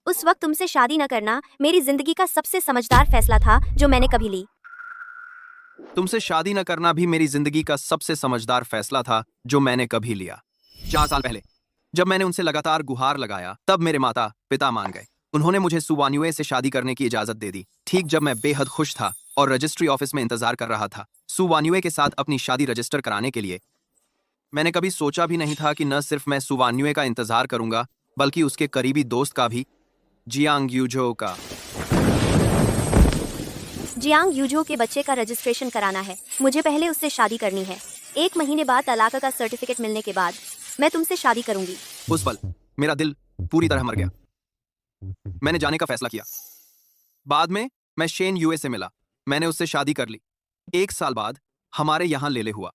उस वक्त तुमसे शादी न करना मेरी जिंदगी का सबसे समझदार फैसला था जो मैंने कभी ली। तुमसे शादी न करना भी मेरी जिंदगी का सबसे समझदार फैसला था जो मैंने कभी लिया। 4 साल पहले जब मैंने उनसे लगातार गुहार लगाया, तब मेरे माता पिता मान गए। उन्होंने मुझे सुवान्युए से शादी करने की इजाजत दे दी, ठीक जब मैं बेहद खुश था और रजिस्ट्री ऑफिस में इंतजार कर रहा था सुवान्युए के साथ अपनी शादी रजिस्टर कराने के लिए। मैंने कभी सोचा भी नहीं था कि न सिर्फ मैं सुवान्युए का इंतजार करूंगा, बल्कि उसके करीबी दोस्त का भी, जियांग यूजो का। जियांग यूजो के बच्चे का रजिस्ट्रेशन कराना है। मुझे पहले उससे शादी करनी है। 1 महीने बाद तलाक का सर्टिफिकेट मिलने के बाद मैं तुमसे शादी करूंगी। उस पल मेरा दिल पूरी तरह मर गया। मैंने जाने का फैसला किया। बाद में मैं शेन यूए से मिला। मैंने उससे शादी कर ली। 1 साल बाद हमारे यहां लेले हुआ।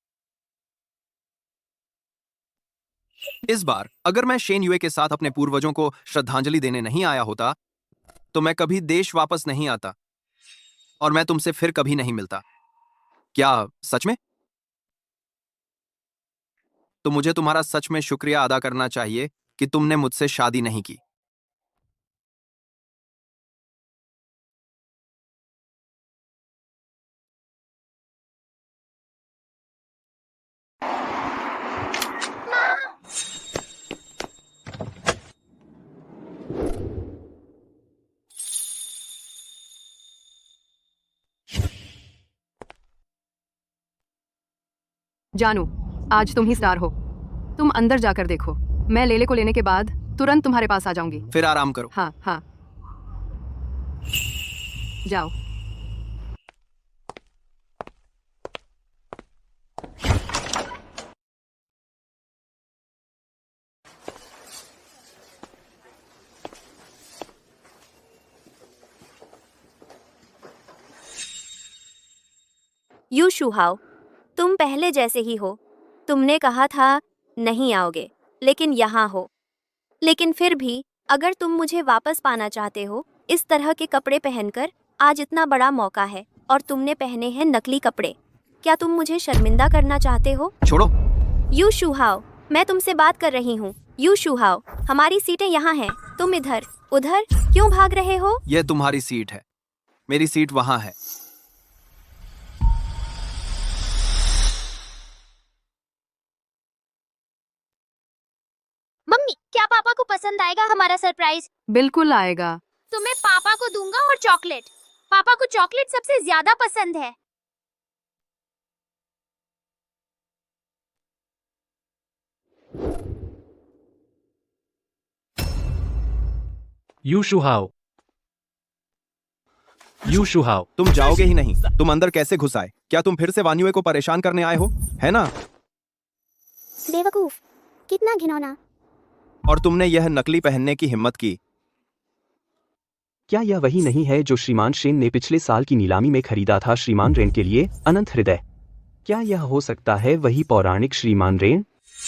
इस बार अगर मैं शेन यूए के साथ अपने पूर्वजों को श्रद्धांजलि देने नहीं आया होता, तो मैं कभी देश वापस नहीं आता और मैं तुमसे फिर कभी नहीं मिलता। क्या सच में? तो मुझे तुम्हारा सच में शुक्रिया अदा करना चाहिए कि तुमने मुझसे शादी नहीं की। जानू, आज तुम ही स्टार हो। तुम अंदर जाकर देखो। मैं लेले को लेने के बाद तुरंत तुम्हारे पास आ जाऊंगी। फिर आराम करो। हाँ हाँ, जाओ। यू शुहाओ, तुम पहले जैसे ही हो। तुमने कहा था नहीं आओगे, लेकिन यहाँ हो। लेकिन फिर भी अगर तुम मुझे वापस पाना चाहते हो, इस तरह के कपड़े पहनकर, आज इतना बड़ा मौका है और तुमने पहने हैं नकली कपड़े। क्या तुम मुझे शर्मिंदा करना चाहते हो? छोड़ो। यू शुहाओ, मैं तुमसे बात कर रही हूँ। यू शुहाओ, हमारी सीटें यहाँ हैं। तुम इधर उधर क्यों भाग रहे हो? यह तुम्हारी सीट है, मेरी सीट वहां है। मम्मी, क्या पापा को पसंद आएगा हमारा सरप्राइज? बिल्कुल आएगा। तो मैं पापा को दूंगा और चॉकलेट। पापा को चॉकलेट सबसे ज्यादा पसंद है। यू शुहाओ, यू शुहाओ, तुम जाओगे ही नहीं। तुम अंदर कैसे घुस आए? क्या तुम फिर से वान्युए को परेशान करने आए हो, है ना? बेवकूफ, कितना घिनौना। और तुमने यह नकली पहनने की हिम्मत की। क्या यह वही नहीं है जो श्रीमान शेन ने पिछले साल की नीलामी में खरीदा था श्रीमान रेन के लिए, अनंत हृदय? क्या यह हो सकता है वही पौराणिक श्रीमान रेन?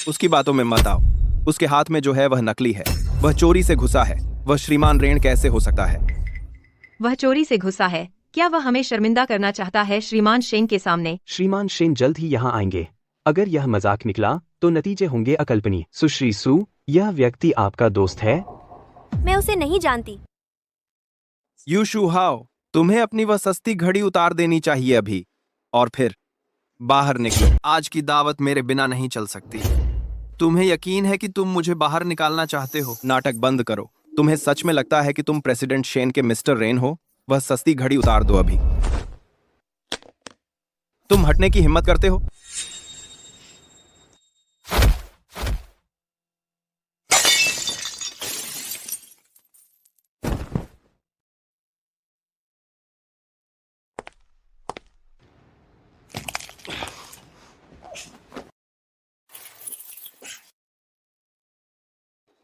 उसकी बातों में मत आओ। उसके हाथ में जो है वह नकली है। वह चोरी से घुसा है। वह श्रीमान रेन कैसे हो सकता है? वह चोरी से घुसा है। क्या वह हमें शर्मिंदा करना चाहता है श्रीमान शेन के सामने? श्रीमान शेन जल्द ही यहाँ आएंगे। अगर यह मजाक निकला तो नतीजे होंगे अकल्पनीय। सुश्री सु, यह व्यक्ति आपका दोस्त है? मैं उसे नहीं जानती। यू शुहाओ, तुम्हें अपनी वह सस्ती घड़ी उतार देनी चाहिए अभी, और फिर बाहर निकलो। आज की दावत मेरे बिना नहीं चल सकती। तुम्हें यकीन है कि तुम मुझे बाहर निकालना चाहते हो? नाटक बंद करो। तुम्हें सच में लगता है कि तुम प्रेसिडेंट शेन के मिस्टर रेन हो? वह सस्ती घड़ी उतार दो अभी। तुम हटने की हिम्मत करते हो?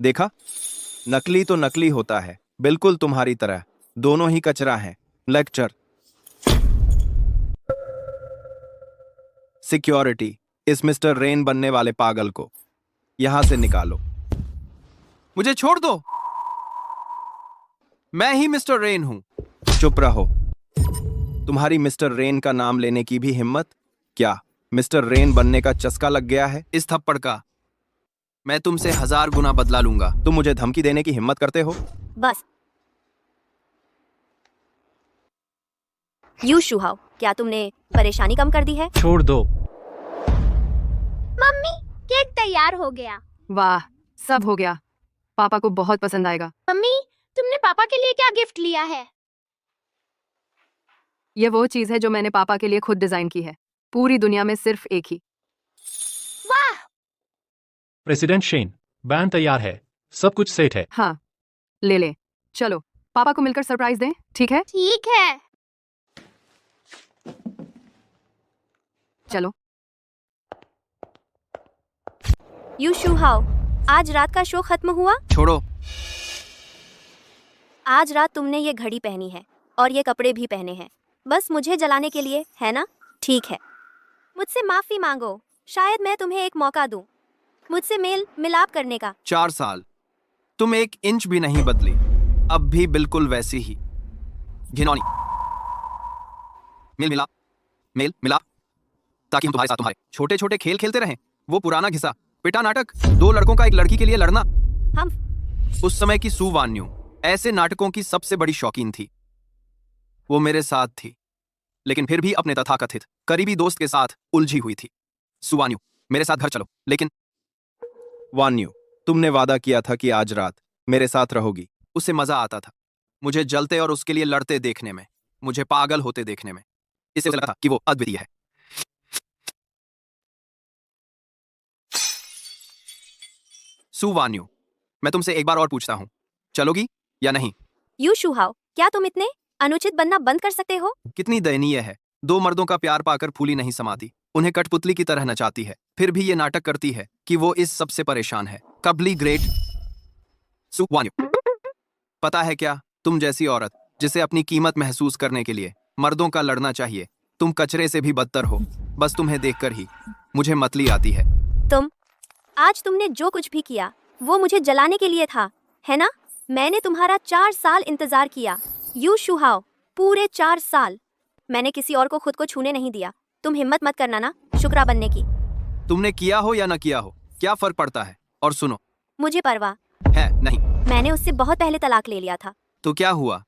देखा, नकली तो नकली होता है, बिल्कुल तुम्हारी तरह। दोनों ही कचरा हैं। लेक्चर। सिक्योरिटी, इस मिस्टर रेन बनने वाले पागल को यहां से निकालो। मुझे छोड़ दो। मैं ही मिस्टर रेन हूं। चुप रहो। तुम्हारी मिस्टर रेन का नाम लेने की भी हिम्मत? क्या मिस्टर रेन बनने का चस्का लग गया है इस थप्पड़ का? मैं तुमसे 1000 गुना बदला लूंगा। तुम मुझे धमकी देने की हिम्मत करते हो? बस, यू शुहाओ, क्या तुमने परेशानी कम कर दी है? छोड़ दो। मम्मी, केक तैयार हो गया। वाह, सब हो गया। पापा को बहुत पसंद आएगा। मम्मी, तुमने पापा के लिए क्या गिफ्ट लिया है? ये वो चीज है जो मैंने पापा के लिए खुद डिजाइन की है। पूरी दुनिया में सिर्फ एक ही। वाह, प्रेसिडेंट शेन, बैंड तैयार है, सब कुछ सेट है। हाँ, ले ले। चलो, पापा को मिलकर सरप्राइज दें, ठीक है? ठीक है। चलो। यू शुहाओ, आज रात का शो खत्म हुआ? छोड़ो। आज रात तुमने ये घड़ी पहनी है और ये कपड़े भी पहने हैं, बस मुझे जलाने के लिए, है ना? ठीक है, मुझसे माफी मांगो। शायद मैं तुम्हें एक मौका दूं मुझसे मेल मिलाप करने का। 4 साल तुम 1 इंच भी नहीं बदली, अब भी बिल्कुल वैसी ही घिनौनी। मेल मिलाप ताकि हम तुम्हारे साथ तुम्हारे छोटे छोटे खेल खेलते रहें। वो पुराना घिसा पिटा नाटक, 2 लड़कों का एक लड़की के लिए लड़ना। हम उस समय की सू वान्यू ऐसे नाटकों की सबसे बड़ी शौकीन थी। वो मेरे साथ थी, लेकिन फिर भी अपने तथाकथित करीबी दोस्त के साथ उलझी हुई थी। सुवान्यू, मेरे साथ घर चलो। लेकिन वान्यू, तुमने वादा किया था कि आज रात मेरे साथ रहोगी। उसे मजा आता था मुझे जलते और उसके लिए लड़ते देखने में, मुझे पागल होते देखने में। इसे लगा था कि वो अद्वितीय है। सुवान्यू, मैं तुमसे एक बार और पूछता हूं, चलोगी या नहीं? यू शुहाओ, क्या तुम इतने अनुचित बनना बंद कर सकते हो? कितनी दयनीय है। 2 मर्दों का प्यार पाकर फूली नहीं समाती, उन्हें कठपुतली की तरह नचाती है, फिर भी ये नाटक करती है कि वो इस सबसे परेशान है। कबली ग्रेट सुवान्यू, पता है क्या, तुम जैसी औरत जिसे अपनी कीमत महसूस करने के लिए मर्दों का लड़ना चाहिए, तुम कचरे से भी बदतर हो। बस तुम्हें देखकर ही मुझे मतली आती है। आज तुमने जो कुछ भी किया वो मुझे जलाने के लिए था, है ना? मैंने तुम्हारा 4 साल इंतजार किया यू शुहाओ, पूरे 4 साल। मैंने किसी और को खुद को छूने नहीं दिया। तुम हिम्मत मत करना ना शुक्रा बनने की। तुमने किया हो या न किया हो, क्या फर्क पड़ता है? और सुनो, मुझे परवाह है नहीं। मैंने उससे बहुत पहले तलाक ले लिया था। तो क्या हुआ?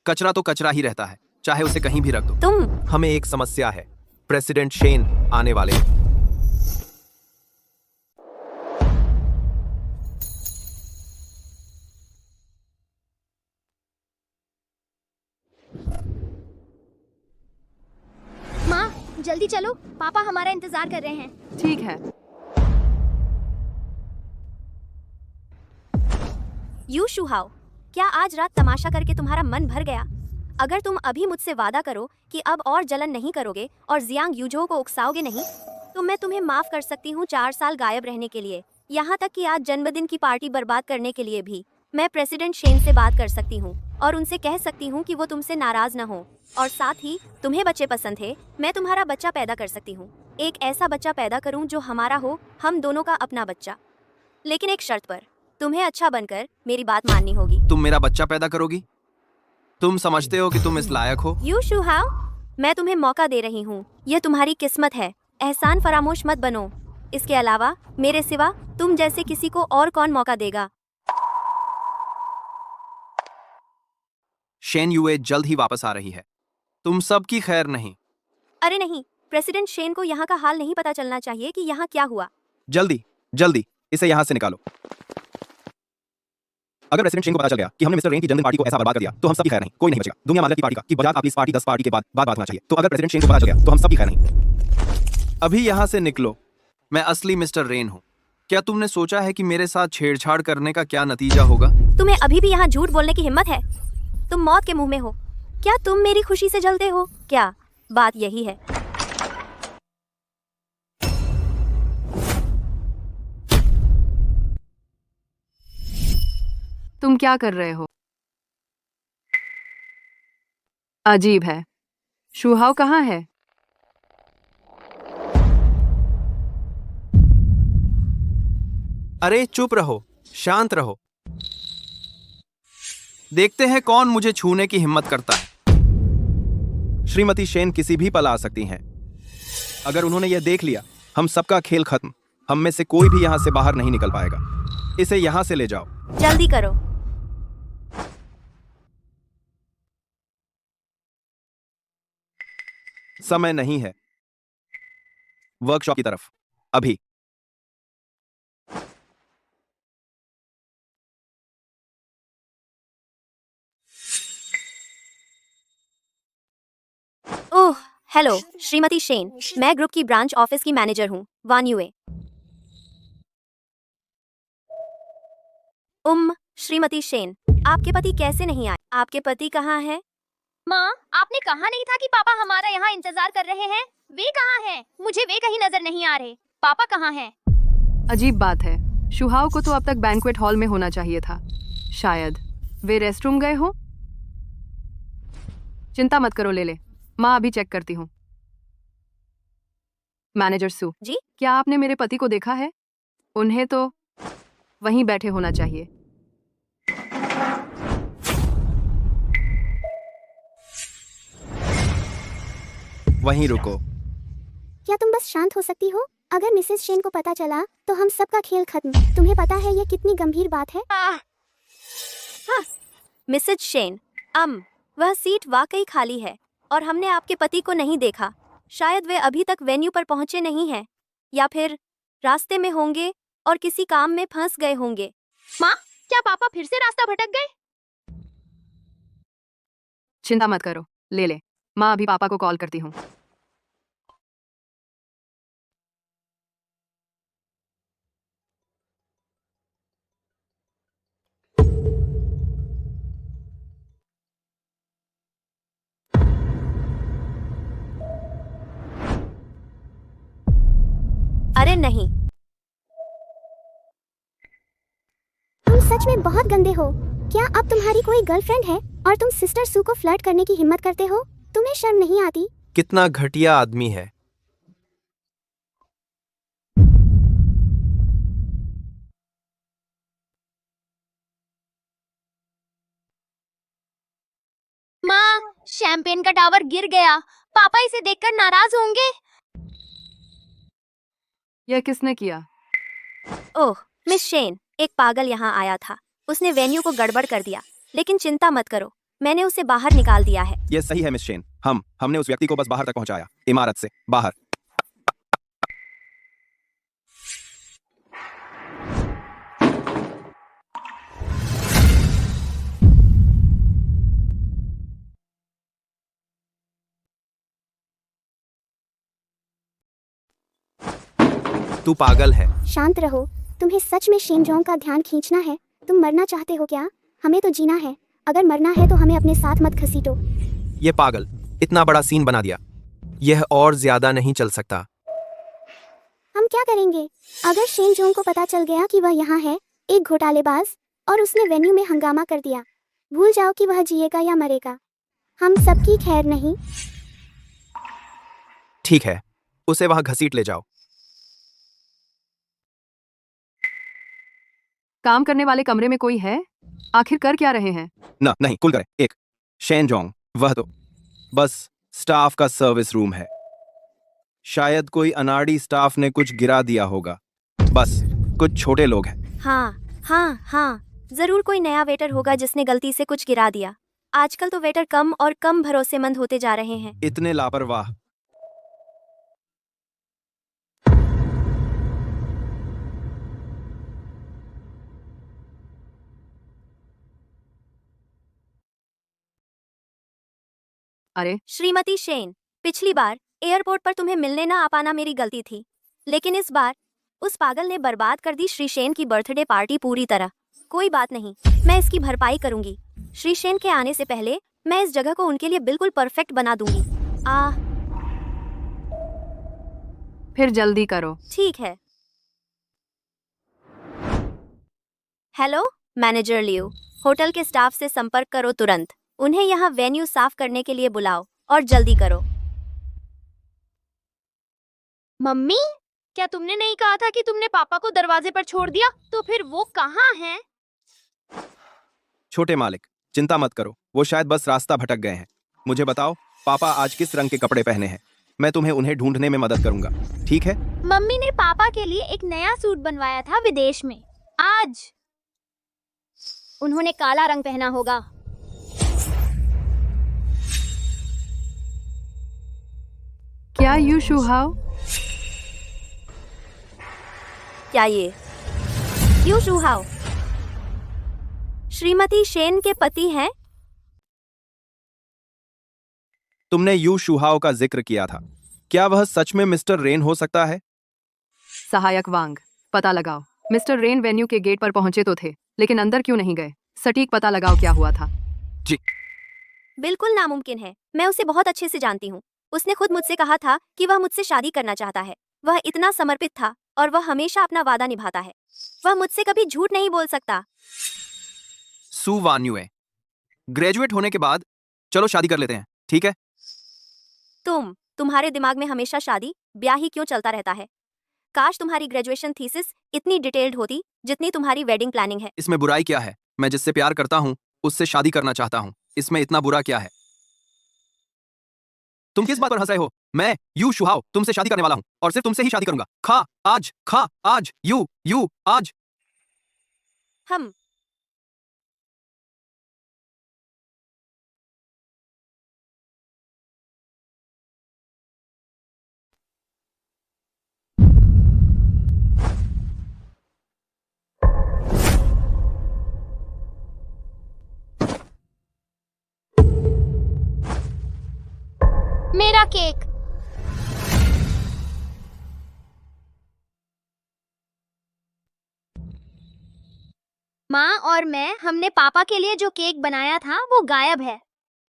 कचरा तो कचरा ही रहता है, चाहे उसे कहीं भी रख दो। तुम हमें एक समस्या है, प्रेसिडेंट शेन आने वाले हैं। माँ, जल्दी चलो, पापा हमारा इंतजार कर रहे हैं। ठीक है। यू शुहाओ, क्या आज रात तमाशा करके तुम्हारा मन भर गया? अगर तुम अभी मुझसे वादा करो कि अब और जलन नहीं करोगे और जियांग यूजो को उकसाओगे नहीं, तो मैं तुम्हें माफ कर सकती हूँ 4 साल गायब रहने के लिए, यहाँ तक कि आज जन्मदिन की पार्टी बर्बाद करने के लिए भी। मैं प्रेसिडेंट शेन से बात कर सकती हूँ और उनसे कह सकती हूँ कि वो तुमसे नाराज न हो। और साथ ही तुम्हें बच्चे पसंद थे, मैं तुम्हारा बच्चा पैदा कर सकती हूँ। एक ऐसा बच्चा पैदा करूँ जो हमारा हो, हम दोनों का अपना बच्चा। लेकिन एक शर्त पर, तुम्हें अच्छा बनकर मेरी बात माननी होगी। तुम मेरा बच्चा पैदा करोगी? तुम समझते हो कि तुम इस लायक हो? यू शुहाओ, मैं तुम्हें मौका दे रही हूँ, यह तुम्हारी किस्मत है। एहसान फरामोश मत बनो। इसके अलावा मेरे सिवा तुम जैसे किसी को और कौन मौका देगा? शेन युए जल्द ही वापस आ रही है। तुम सबकी खैर नहीं। अरे नहीं, प्रेसिडेंट शेन को यहाँ का हाल नहीं पता चलना चाहिए कि यहाँ क्या हुआ। जल्दी जल्दी इसे यहाँ से निकालो। अगर प्रेसिडेंट शेन को पता चल गया कि हमने मिस्टर रेन की जन्मदिन पार्टी को ऐसा बर्बाद कर दिया, तो हम सबकी खैर नहीं, कोई नहीं बचेगा। दुनिया मालक की पार्टी का कि बजात आपकी इस पार्टी 10 पार्टी के बाद बात होना चाहिए। तो अगर प्रेसिडेंट शेन को पता चल गया तो हम सबकी खैर नहीं। अभी यहाँ से निकलो। मैं असली मिस्टर रेन हूँ। क्या तुमने सोचा है कि मेरे साथ छेड़छाड़ करने का क्या नतीजा होगा? तुम्हें अभी भी यहाँ झूठ बोलने की हिम्मत है? तुम मौत के मुंह में हो। क्या तुम मेरी खुशी से जलते हो क्या? बात यही है। तुम क्या कर रहे हो? अजीब है। शुहाओ कहाँ है? अरे चुप रहो, शांत रहो। देखते हैं कौन मुझे छूने की हिम्मत करता है। श्रीमती शेन किसी भी पल आ सकती हैं। अगर उन्होंने यह देख लिया, हम सबका खेल खत्म। हम में से कोई भी यहां से बाहर नहीं निकल पाएगा। इसे यहां से ले जाओ। जल्दी करो। समय नहीं है। वर्कशॉप की तरफ अभी। ओह, हेलो श्रीमती शेन, मैं ग्रुप की ब्रांच ऑफिस की मैनेजर हूँ, वान यूए। श्रीमती शेन, आपके पति कैसे नहीं आए? आपके पति कहाँ हैं? माँ, आपने कहा नहीं था कि पापा हमारा यहाँ इंतजार कर रहे हैं? वे कहाँ हैं? मुझे वे कहीं नजर नहीं आ रहे। पापा कहाँ हैं? अजीब बात है, शुहाव को तो अब तक बैंक्वेट हॉल में होना चाहिए था। शायद वे रेस्टरूम गए हो। चिंता मत करो लेले, माँ अभी चेक करती हूँ। मैनेजर सू जी? क्या आपने मेरे पति को देखा है? उन्हें तो वहीं बैठे होना चाहिए। वहीं रुको। क्या तुम बस शांत हो सकती हो? अगर मिसेस शेन को पता चला तो हम सबका खेल खत्म। तुम्हें पता है ये कितनी गंभीर बात है? मिसेज शेन, वह सीट वाकई खाली है और हमने आपके पति को नहीं देखा। शायद वे अभी तक वेन्यू पर पहुंचे नहीं हैं, या फिर रास्ते में होंगे और किसी काम में फंस गए होंगे। माँ, क्या पापा फिर से रास्ता भटक गए? चिंता मत करो ले, माँ अभी पापा को कॉल करती हूँ। अरे नहीं, तुम सच में बहुत गंदे हो। क्या अब तुम्हारी कोई गर्लफ्रेंड है और तुम सिस्टर सू को फ्लर्ट करने की हिम्मत करते हो? तुम्हें शर्म नहीं आती? कितना घटिया आदमी है। माँ, शैंपेन का टावर गिर गया। पापा इसे देखकर नाराज होंगे। यह किसने किया? ओह मिस शेन, एक पागल यहाँ आया था। उसने वेन्यू को गड़बड़ कर दिया, लेकिन चिंता मत करो, मैंने उसे बाहर निकाल दिया है। यह सही है मिस शेन। हमने उस व्यक्ति को बस बाहर तक पहुंचाया, इमारत से बाहर। तू पागल है। शांत रहो। तुम्हें सच में शेन जोंग का ध्यान खींचना है? तुम मरना चाहते हो क्या? हमें तो जीना है। अगर मरना है तो हमें अपने साथ मत घसीटो। ये पागल इतना बड़ा सीन बना दिया। यह और ज्यादा नहीं चल सकता। हम क्या करेंगे अगर शेन जोंग को पता चल गया कि वह यहाँ है, एक घोटालेबाज, और उसने वेन्यू में हंगामा कर दिया? भूल जाओ कि वह जिएगा या मरेगा। हम सबकी खैर नहीं। ठीक है, उसे वहां घसीट ले जाओ। काम करने वाले कमरे में कोई है? आखिर कर क्या रहे हैं? नहीं, कुल करे एक शेन जोंग, वह तो बस स्टाफ का सर्विस रूम है। शायद कोई अनाड़ी स्टाफ ने कुछ गिरा दिया होगा। बस कुछ छोटे लोग हैं। हाँ, जरूर कोई नया वेटर होगा जिसने गलती से कुछ गिरा दिया। आजकल तो वेटर कम और कम भरोसेमंद होते जा रहे हैं। इतने लापरवाह। अरे श्रीमती शेन, पिछली बार एयरपोर्ट पर तुम्हें मिलने ना आ पाना मेरी गलती थी, लेकिन इस बार उस पागल ने बर्बाद कर दी श्री शेन की बर्थडे पार्टी पूरी तरह। कोई बात नहीं, मैं इसकी भरपाई करूंगी। श्री शेन के आने से पहले मैं इस जगह को उनके लिए बिल्कुल परफेक्ट बना दूंगी। फिर जल्दी करो। ठीक है। हेलो मैनेजर लियो, होटल के स्टाफ से संपर्क करो तुरंत। उन्हें यहाँ वेन्यू साफ करने के लिए बुलाओ और जल्दी करो। मम्मी, क्या तुमने नहीं कहा था कि तुमने पापा को दरवाजे पर छोड़ दिया? तो फिर वो कहाँ हैं? छोटे मालिक, चिंता मत करो, वो शायद बस रास्ता भटक गए हैं। मुझे बताओ, पापा आज किस रंग के कपड़े पहने हैं? मैं तुम्हें उन्हें ढूंढने में मदद करूंगा, ठीक है? मम्मी ने पापा के लिए एक नया सूट बनवाया था विदेश में। आज उन्होंने काला रंग पहना होगा। 。 . 。 . 。 . 。 . 。 . 。 . 。 . 。 . 。 . . 。 . 。 . 。 . 。 . 。 . 。 . 。 . 。 . 。 . 。 . 。 . 。 . 。 . 。 . 。 . 。 . 。 . 。 . 。 . क्या यू शुहाओ? क्या ये यू शुहाओ श्रीमती शेन के पति हैं? तुमने यू शुहाओ का जिक्र किया था, क्या वह सच में मिस्टर रेन हो सकता है? सहायक वांग, पता लगाओ। मिस्टर रेन वेन्यू के गेट पर पहुंचे तो थे, लेकिन अंदर क्यों नहीं गए? सटीक पता लगाओ क्या हुआ था। बिल्कुल नामुमकिन है। मैं उसे बहुत अच्छे से जानती हूँ। उसने खुद मुझसे कहा था कि वह मुझसे शादी करना चाहता है। वह इतना समर्पित था और वह हमेशा अपना वादा निभाता है। वह मुझसे कभी झूठ नहीं बोल सकता। सू वान्युए, ग्रेजुएट होने के बाद चलो शादी कर लेते हैं, ठीक है? तुम्हारे दिमाग में हमेशा शादी ब्याह ही क्यों चलता रहता है? काश तुम्हारी ग्रेजुएशन थीसिस इतनी डिटेल्ड होती जितनी तुम्हारी वेडिंग प्लानिंग है। इसमें बुराई क्या है? मैं जिससे प्यार करता हूँ उससे शादी करना चाहता हूँ, इसमें इतना बुरा क्या है? तुम किस बात पर हंस रहे हो? मैं यू शुहाओ तुमसे शादी करने वाला हूँ और सिर्फ तुमसे ही शादी करूंगा। खा आज यू आज। हम मेरा केक। माँ और मैं हमने पापा के लिए जो केक बनाया था वो गायब है।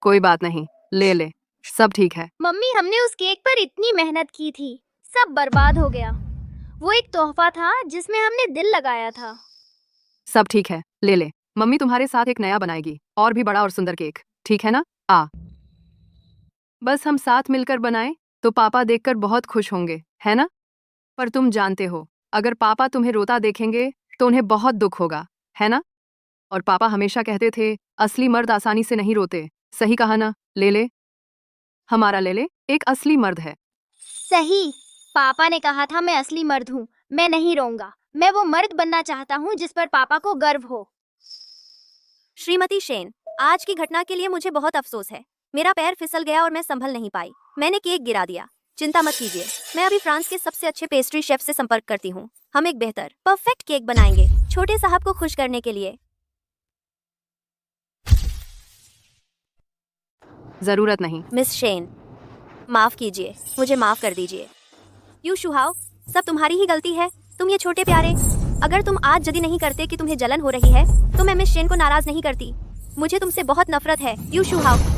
कोई बात नहीं, ले ले, सब ठीक है। मम्मी, हमने उस केक पर इतनी मेहनत की थी, सब बर्बाद हो गया। वो एक तोहफा था जिसमें हमने दिल लगाया था। सब ठीक है, ले ले। मम्मी तुम्हारे साथ एक नया बनाएगी, और भी बड़ा और सुंदर केक, ठीक है ना? बस हम साथ मिलकर बनाएं तो पापा देखकर बहुत खुश होंगे, है ना? पर तुम जानते हो, अगर पापा तुम्हें रोता देखेंगे तो उन्हें बहुत दुख होगा, है ना? और पापा हमेशा कहते थे, असली मर्द आसानी से नहीं रोते। सही कहा ना? ले ले, हमारा ले ले एक असली मर्द है। सही, पापा ने कहा था मैं असली मर्द हूँ। मैं नहीं रोऊंगा। मैं वो मर्द बनना चाहता हूँ जिस पर पापा को गर्व हो। श्रीमती शेन, आज की घटना के लिए मुझे बहुत अफसोस है। मेरा पैर फिसल गया और मैं संभल नहीं पाई। मैंने केक गिरा दिया। चिंता मत कीजिए, मैं अभी फ्रांस के सबसे अच्छे पेस्ट्री शेफ से संपर्क करती हूँ। हम एक बेहतर परफेक्ट केक बनाएंगे छोटे साहब को खुश करने के लिए। जरूरत नहीं। मिस शेन, माफ कीजिए, मुझे माफ कर दीजिए। यू शुहाओ, सब तुम्हारी ही गलती है। तुम ये छोटे प्यारे, अगर तुम आज जल्दी नहीं करते कि तुम्हें जलन हो रही है तो मैं मिस शेन को नाराज नहीं करती। मुझे तुमसे बहुत नफरत है यू शुहाओ।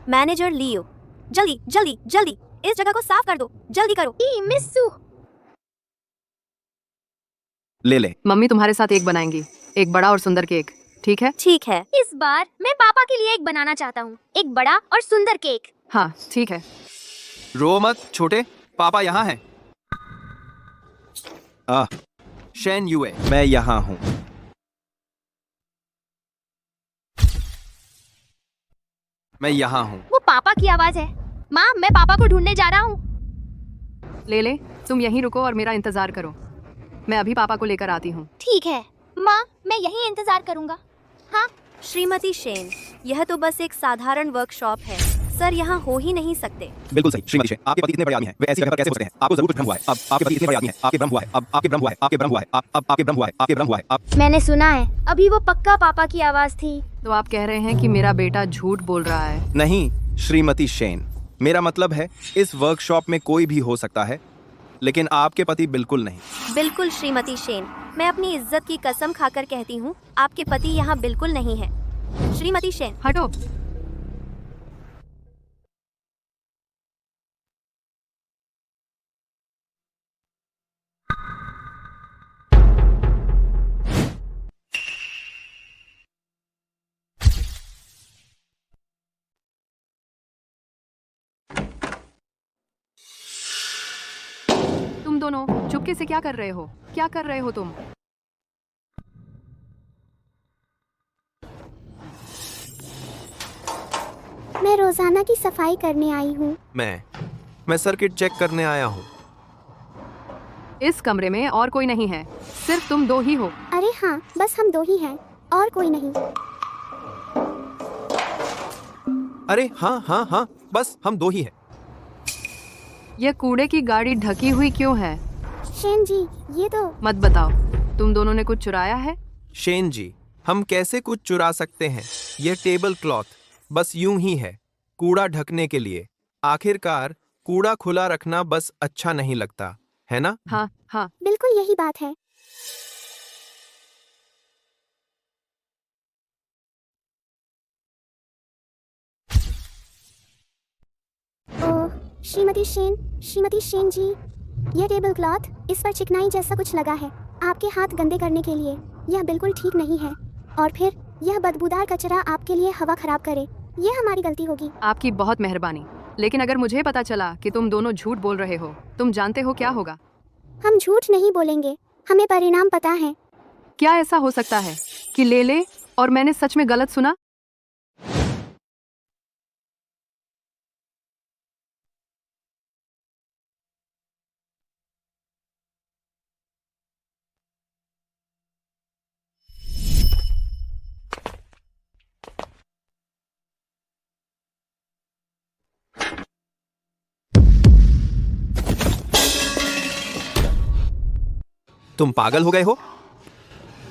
मैनेजर लियो, जल्दी जल्दी जल्दी इस जगह को साफ कर दो, जल्दी करो। मिस्सू, ले ले। मम्मी तुम्हारे साथ एक बनाएंगी, एक बड़ा और सुंदर केक, ठीक है? ठीक है। इस बार मैं पापा के लिए एक बनाना चाहता हूँ, एक बड़ा और सुंदर केक। हाँ ठीक है। रो मत छोटे, पापा यहाँ हैं। शेन यूए, मैं यहाँ हूँ। मैं यहाँ हूँ। वो पापा की आवाज है। माँ, मैं पापा को ढूंढने जा रहा हूँ। ले ले, तुम यहीं रुको और मेरा इंतजार करो। मैं अभी पापा को लेकर आती हूँ। ठीक है माँ, मैं यहीं इंतजार करूँगा। हाँ श्रीमती शेन, यह तो बस एक साधारण वर्कशॉप है। सर यहाँ हो ही नहीं सकते। बिल्कुल सही श्रीमती शेन, आपके पति इतने बड़े आदमी हैं, वे ऐसी जगह पर कैसे हो सकते हैं? आपको जरूर कुछ भ्रम हुआ है। अब आपके पति इतने बड़े आदमी हैं, आपके भ्रम हुआ है। अब आपके भ्रम हुआ है, आपके भ्रम हुआ है, अब आपके भ्रम हुआ है, आपके भ्रम हुआ है। अब मैंने सुना है, अभी वो पक्का पापा की आवाज थी। तो आप कह रहे हैं कि मेरा बेटा झूठ बोल रहा है? नहीं श्रीमती शेन, मेरा मतलब है इस वर्कशॉप में कोई भी हो सकता है, लेकिन आपके पति बिल्कुल नहीं। बिल्कुल श्रीमती शेन, मैं अपनी इज्जत की कसम खाकर कहती हूँ, आपके पति यहाँ बिल्कुल नहीं है। श्रीमती शेन, हटो। तुम दोनों चुपके से क्या कर रहे हो? क्या कर रहे हो तुम? मैं रोजाना की सफाई करने आई हूँ। मैं सर्किट चेक करने आया हूँ। इस कमरे में और कोई नहीं है, सिर्फ तुम दो ही हो। अरे हाँ, बस हम दो ही हैं और कोई नहीं। अरे हाँ हाँ हाँ, बस हम दो ही हैं। यह कूड़े की गाड़ी ढकी हुई क्यों है? शेन जी, ये तो मत बताओ, तुम दोनों ने कुछ चुराया है? शेन जी, हम कैसे कुछ चुरा सकते हैं? यह टेबल क्लॉथ बस यूं ही है, कूड़ा ढकने के लिए। आखिरकार कूड़ा खुला रखना बस अच्छा नहीं लगता, है ना? हाँ हाँ। बिल्कुल यही बात है। ओह, श्रीमती शेन जी, यह टेबल क्लॉथ, इस पर चिकनाई जैसा कुछ लगा है। आपके हाथ गंदे करने के लिए यह बिल्कुल ठीक नहीं है। और फिर यह बदबूदार कचरा आपके लिए हवा खराब करे, यह हमारी गलती होगी। आपकी बहुत मेहरबानी, लेकिन अगर मुझे पता चला कि तुम दोनों झूठ बोल रहे हो, तुम जानते हो क्या होगा? हम झूठ नहीं बोलेंगे, हमें परिणाम पता है। क्या ऐसा हो सकता है कि ले और मैंने सच में गलत सुना? तुम पागल हो गए हो?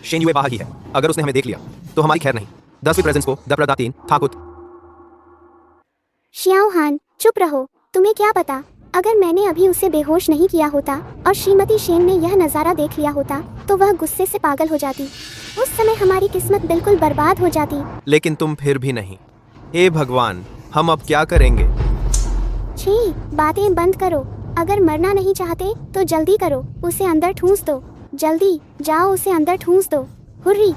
शेन युए बाहर ही है। अगर उसने हमें देख लिया तो हमारी खैर नहीं। 10वीं प्रेजेंस को दप्रदा 3 थाकुत। श्याओ हान, चुप रहो। तुम्हें क्या पता, अगर मैंने अभी उसे बेहोश नहीं किया होता और श्रीमती शेन ने यह नज़ारा देख लिया होता तो वह गुस्से से पागल हो जाती। उस समय हमारी किस्मत बिल्कुल बर्बाद हो जाती। लेकिन तुम फिर भी नहीं। हे भगवान, हम अब क्या करेंगे? छी, बातें बंद करो। अगर मरना नहीं चाहते तो जल्दी करो, उसे अंदर ठूंस दो। जल्दी जाओ, उसे अंदर ठूंस दो। हुर्री।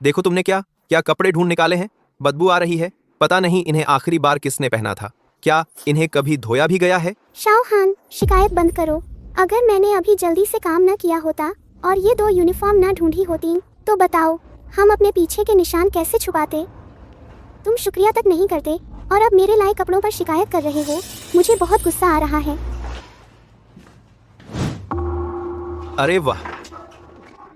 देखो तुमने क्या कपड़े ढूंढ निकाले हैं? बदबू आ रही है। पता नहीं इन्हें आखिरी बार किसने पहना था। क्या इन्हें कभी धोया भी गया है? शाओ हान, शिकायत बंद करो। अगर मैंने अभी जल्दी से काम न किया होता और ये 2 यूनिफॉर्म न ढूंढी होती तो बताओ, हम अपने पीछे के निशान कैसे छुपाते? तुम शुक्रिया तक नहीं करते और अब मेरे लाए कपड़ों पर शिकायत कर रहे हो। मुझे बहुत गुस्सा आ रहा है। अरे वाह,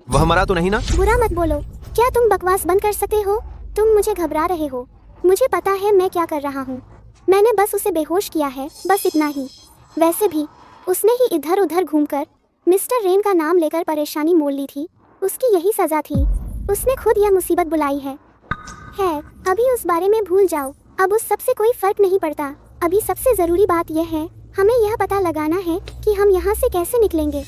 वह मरा तो नहीं ना? बुरा मत बोलो। क्या तुम बकवास बंद कर सकते हो? तुम मुझे घबरा रहे हो। मुझे पता है मैं क्या कर रहा हूँ। मैंने बस उसे बेहोश किया है, बस इतना ही। वैसे भी उसने ही इधर उधर घूमकर मिस्टर रेन का नाम लेकर परेशानी मोल ली थी। उसकी यही सजा थी। उसने खुद यह मुसीबत बुलाई है। अभी उस बारे में भूल जाओ। अब उस सब से कोई फर्क नहीं पड़ता। अभी सबसे ज़रूरी बात यह है, हमें यह पता लगाना है कि हम यहाँ से कैसे निकलेंगे।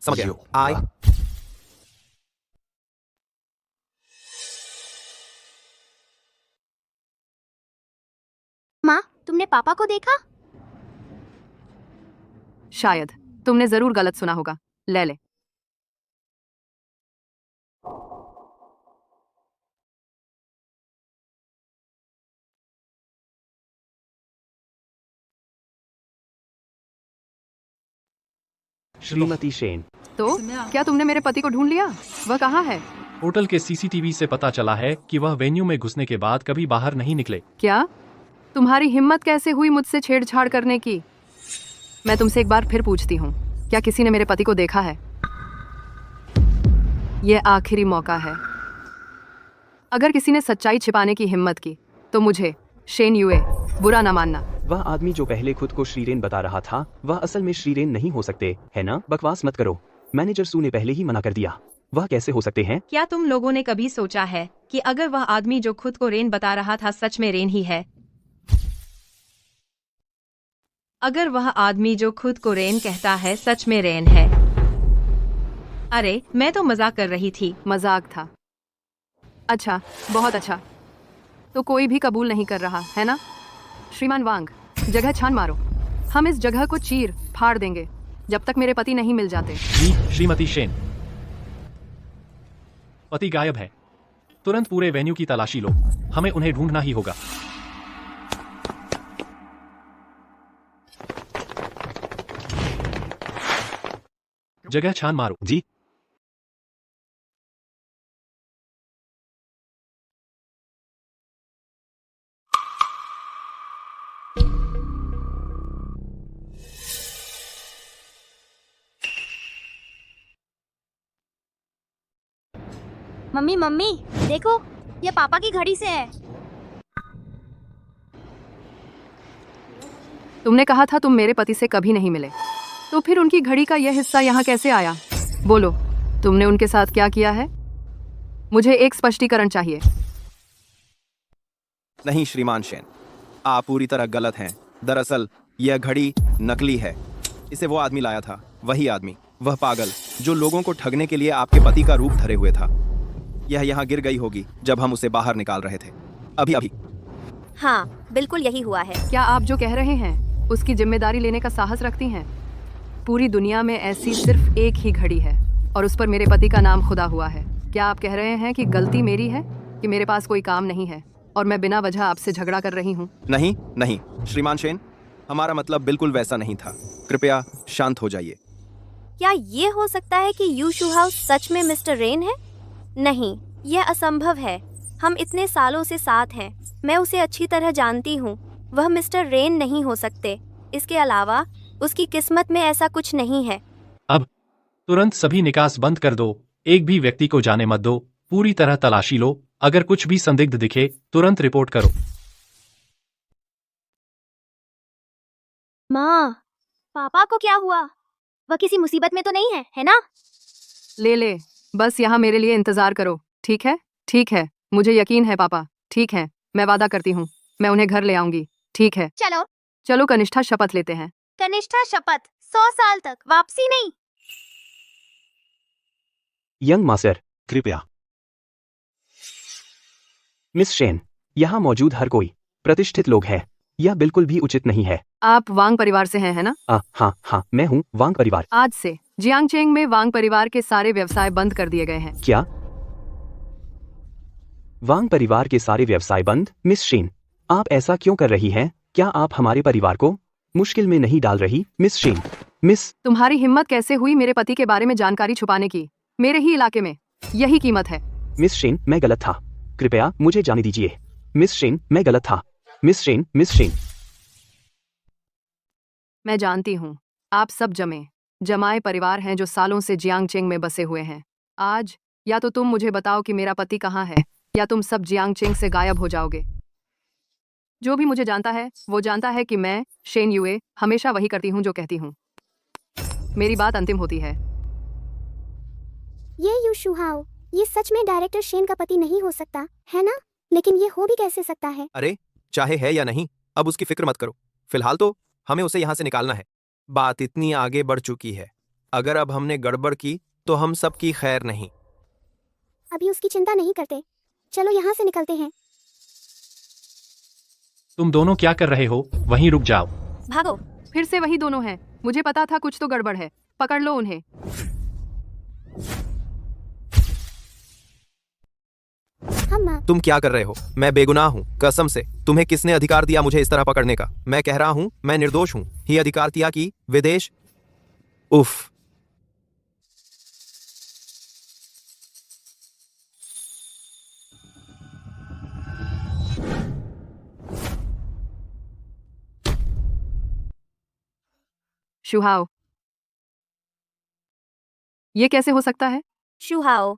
समझ गया। आई माँ, तुमने पापा को देखा? शायद तुमने जरूर गलत सुना होगा। ले श्रीमती शेन, तो क्या तुमने मेरे पति को ढूंढ लिया? वह कहाँ है? होटल के सीसीटीवी से पता चला है कि वह वेन्यू में घुसने के बाद कभी बाहर नहीं निकले। क्या तुम्हारी हिम्मत कैसे हुई मुझसे छेड़छाड़ करने की? मैं तुमसे एक बार फिर पूछती हूँ, क्या किसी ने मेरे पति को देखा है? यह आखिरी मौका है। अगर किसी ने सच्चाई छिपाने की हिम्मत की तो मुझे, शेन युए, बुरा न मानना। वह आदमी जो पहले खुद को श्रीरेन बता रहा था, वह असल में श्रीरेन नहीं हो सकते, है ना? बकवास मत करो। मैनेजर सू ने पहले ही मना कर दिया। वह कैसे हो सकते हैं? क्या तुम लोगों ने कभी सोचा है कि अगर वह आदमी जो खुद को रेन बता रहा था सच में रेन ही है? अगर वह आदमी जो खुद को रेन कहता है सच में रेन है? अरे, मैं तो मजाक कर रही थी। मजाक था। अच्छा, बहुत अच्छा। तो कोई भी कबूल नहीं कर रहा है ना? श्रीमान वांग, जगह छान मारो। हम इस जगह को चीर फाड़ देंगे जब तक मेरे पति नहीं मिल जाते। जी श्रीमती शेन, पति गायब है। तुरंत पूरे वेन्यू की तलाशी लो। हमें उन्हें ढूंढना ही होगा। जगह छान मारो। जी। मम्मी मम्मी देखो, ये पापा की घड़ी से है। तुमने कहा था तुम मेरे पति से कभी नहीं मिले, तो फिर उनकी घड़ी का यह हिस्सा यहाँ कैसे आया? बोलो, तुमने उनके साथ क्या किया है? मुझे एक स्पष्टीकरण चाहिए। नहीं श्रीमान शेन, आप पूरी तरह गलत हैं। दरअसल यह घड़ी नकली है। इसे वो आदमी लाया था, वही आदमी, वह पागल जो लोगों को ठगने के लिए आपके पति का रूप धरे हुए था। यह यहाँ गिर गई होगी जब हम उसे बाहर निकाल रहे थे, अभी अभी। हाँ, बिल्कुल यही हुआ है। क्या आप जो कह रहे हैं उसकी जिम्मेदारी लेने का साहस रखती हैं? पूरी दुनिया में ऐसी सिर्फ एक ही घड़ी है और उस पर मेरे पति का नाम खुदा हुआ है। क्या आप कह रहे हैं कि गलती मेरी है कि मेरे पास कोई काम नहीं है और मैं बिना वजह आपसे झगड़ा कर रही हूँ? नहीं नहीं श्रीमान शेन, हमारा मतलब बिल्कुल वैसा नहीं था। कृपया शांत हो जाइए। क्या ये हो सकता है कि यू शुहाओ सच में मिस्टर रेन है? नहीं, यह असंभव है। हम इतने सालों से साथ हैं। मैं उसे अच्छी तरह जानती हूँ। वह मिस्टर रेन नहीं हो सकते। इसके अलावा उसकी किस्मत में ऐसा कुछ नहीं है। अब तुरंत सभी निकास बंद कर दो। एक भी व्यक्ति को जाने मत दो। पूरी तरह तलाशी लो। अगर कुछ भी संदिग्ध दिखे तुरंत रिपोर्ट करो। माँ, पापा को क्या हुआ? वह किसी मुसीबत में तो नहीं है, है ना? ले, बस यहाँ मेरे लिए इंतजार करो, ठीक है? ठीक है, मुझे यकीन है पापा। ठीक है, मैं वादा करती हूँ, मैं उन्हें घर ले आऊंगी। ठीक है, चलो, चलो कनिष्ठा शपथ लेते हैं। कनिष्ठा शपथ, 100 साल तक वापसी नहीं। यंग मास्टर, कृपया। मिस शेन, यहाँ मौजूद हर कोई प्रतिष्ठित लोग है। यह बिल्कुल भी उचित नहीं है। आप वांग परिवार से हैं, है ना? हाँ, मैं हूँ वांग परिवार। आज से जियांगचेंग में वांग परिवार के सारे व्यवसाय बंद कर दिए गए हैं। क्या वांग परिवार के सारे व्यवसाय बंद? मिस शेन, आप ऐसा क्यों कर रही हैं? क्या आप हमारे परिवार को मुश्किल में नहीं डाल रही? मिस शेन, मिस तुम्हारी हिम्मत कैसे हुई मेरे पति के बारे में जानकारी छुपाने की? मेरे ही इलाके में यही कीमत है। मिस शेन, मैं गलत था। कृपया मुझे जाने दीजिए। मिस शेन, मैं गलत था। मिस शेन, मैं जानती हूँ, आप सब जमाए परिवार हैं जो सालों से जियांगचेंग में बसे हुए हैं। आज या तो तुम मुझे बताओ कि मेरा पति कहाँ है, या तुम सब जियांगचेंग से गायब हो जाओगे। जो भी मुझे जानता है वो जानता है कि मैं शेन युए हमेशा वही करती हूँ जो कहती हूँ। मेरी बात अंतिम होती है। ये यू शुहाओ, ये सच में डायरेक्टर शेन का पति नहीं हो सकता, है ना? लेकिन ये हो भी कैसे सकता है? अरे चाहे है या नहीं, अब उसकी फिक्र मत करो। फिलहाल तो हमें उसे यहाँ से निकालना है। बात इतनी आगे बढ़ चुकी है, अगर अब हमने गड़बड़ की तो हम सबकी खैर नहीं। अभी उसकी चिंता नहीं करते, चलो यहाँ से निकलते हैं। तुम दोनों क्या कर रहे हो? वहीं रुक जाओ। भागो। फिर से वही दोनों हैं। मुझे पता था कुछ तो गड़बड़ है। पकड़ लो उन्हें। हम तुम क्या कर रहे हो? मैं बेगुनाह हूँ, कसम से। तुम्हें किसने अधिकार दिया मुझे इस तरह पकड़ने का? मैं कह रहा हूँ मैं निर्दोष हूँ। ही अधिकार दिया कि विदेश। उफ। शुहाओ, ये कैसे हो सकता है? शुहाओ,